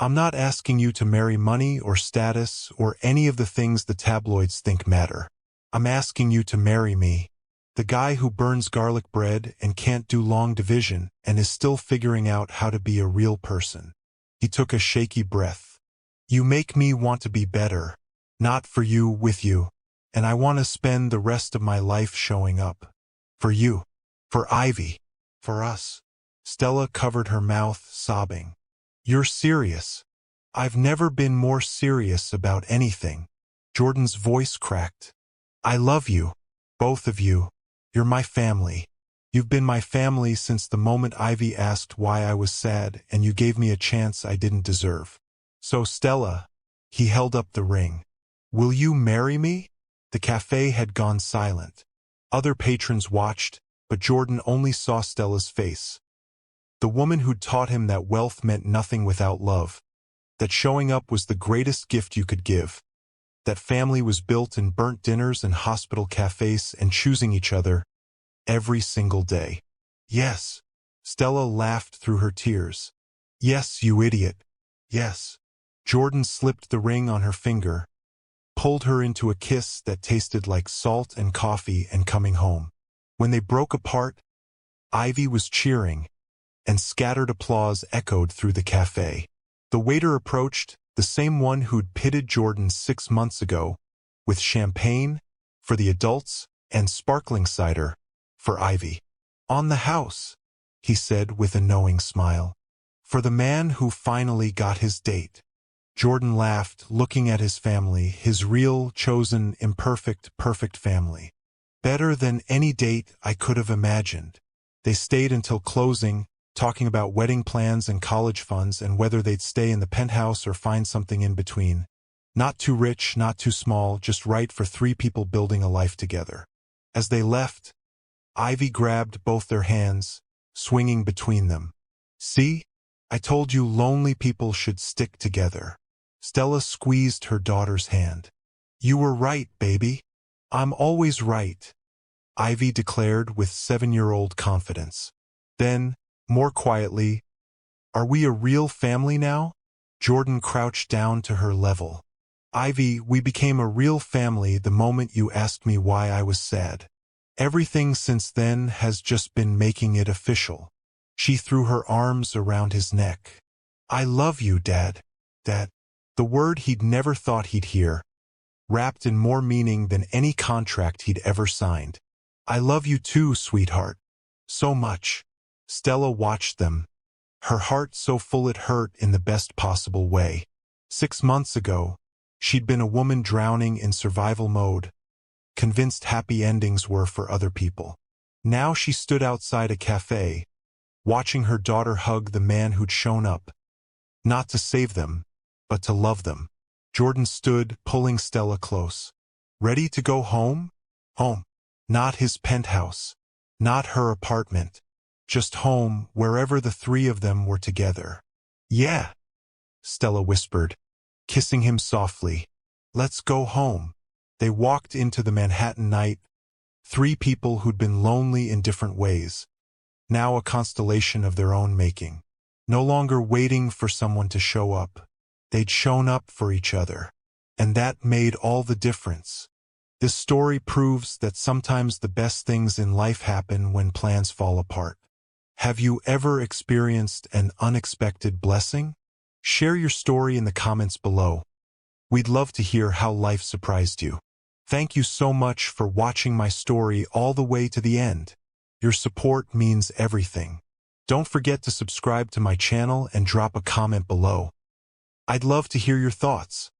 I'm not asking you to marry money or status or any of the things the tabloids think matter. I'm asking you to marry me, the guy who burns garlic bread and can't do long division and is still figuring out how to be a real person. He took a shaky breath. You make me want to be better, not for you, with you, and I want to spend the rest of my life showing up. For you, for Ivy, for us. Stella covered her mouth, sobbing. You're serious. I've never been more serious about anything. Jordan's voice cracked. I love you, both of you. You're my family. You've been my family since the moment Ivy asked why I was sad, and you gave me a chance I didn't deserve. So Stella, he held up the ring. Will you marry me? The cafe had gone silent. Other patrons watched, but Jordan only saw Stella's face. The woman who'd taught him that wealth meant nothing without love, that showing up was the greatest gift you could give, that family was built in burnt dinners and hospital cafes and choosing each other every single day. Yes. Stella laughed through her tears. Yes, you idiot. Yes. Jordan slipped the ring on her finger, pulled her into a kiss that tasted like salt and coffee and coming home. When they broke apart, Ivy was cheering, and scattered applause echoed through the cafe. The waiter approached, the same one who'd pitted Jordan 6 months ago, with champagne for the adults and sparkling cider for Ivy. On the house, he said with a knowing smile. For the man who finally got his date. Jordan laughed, looking at his family, his real, chosen, imperfect, perfect family. Better than any date I could have imagined. They stayed until closing, talking about wedding plans and college funds and whether they'd stay in the penthouse or find something in between. Not too rich, not too small, just right for 3 people building a life together. As they left, Ivy grabbed both their hands, swinging between them. See? I told you lonely people should stick together. Stella squeezed her daughter's hand. You were right, baby. I'm always right, Ivy declared with 7-year-old confidence. Then, more quietly, are we a real family now? Jordan crouched down to her level. Ivy, we became a real family the moment you asked me why I was sad. Everything since then has just been making it official. She threw her arms around his neck. I love you, Dad. Dad. The word he'd never thought he'd hear, wrapped in more meaning than any contract he'd ever signed. I love you too, sweetheart. So much. Stella watched them, her heart so full it hurt in the best possible way. 6 months ago, she'd been a woman drowning in survival mode, convinced happy endings were for other people. Now she stood outside a cafe, watching her daughter hug the man who'd shown up, not to save them, but to love them. Jordan stood, pulling Stella close. Ready to go home? Home. Not his penthouse. Not her apartment. Just home, wherever the 3 of them were together. Yeah, Stella whispered, kissing him softly. Let's go home. They walked into the Manhattan night, 3 people who'd been lonely in different ways, now a constellation of their own making. No longer waiting for someone to show up. They'd shown up for each other. And that made all the difference. This story proves that sometimes the best things in life happen when plans fall apart. Have you ever experienced an unexpected blessing? Share your story in the comments below. We'd love to hear how life surprised you. Thank you so much for watching my story all the way to the end. Your support means everything. Don't forget to subscribe to my channel and drop a comment below. I'd love to hear your thoughts.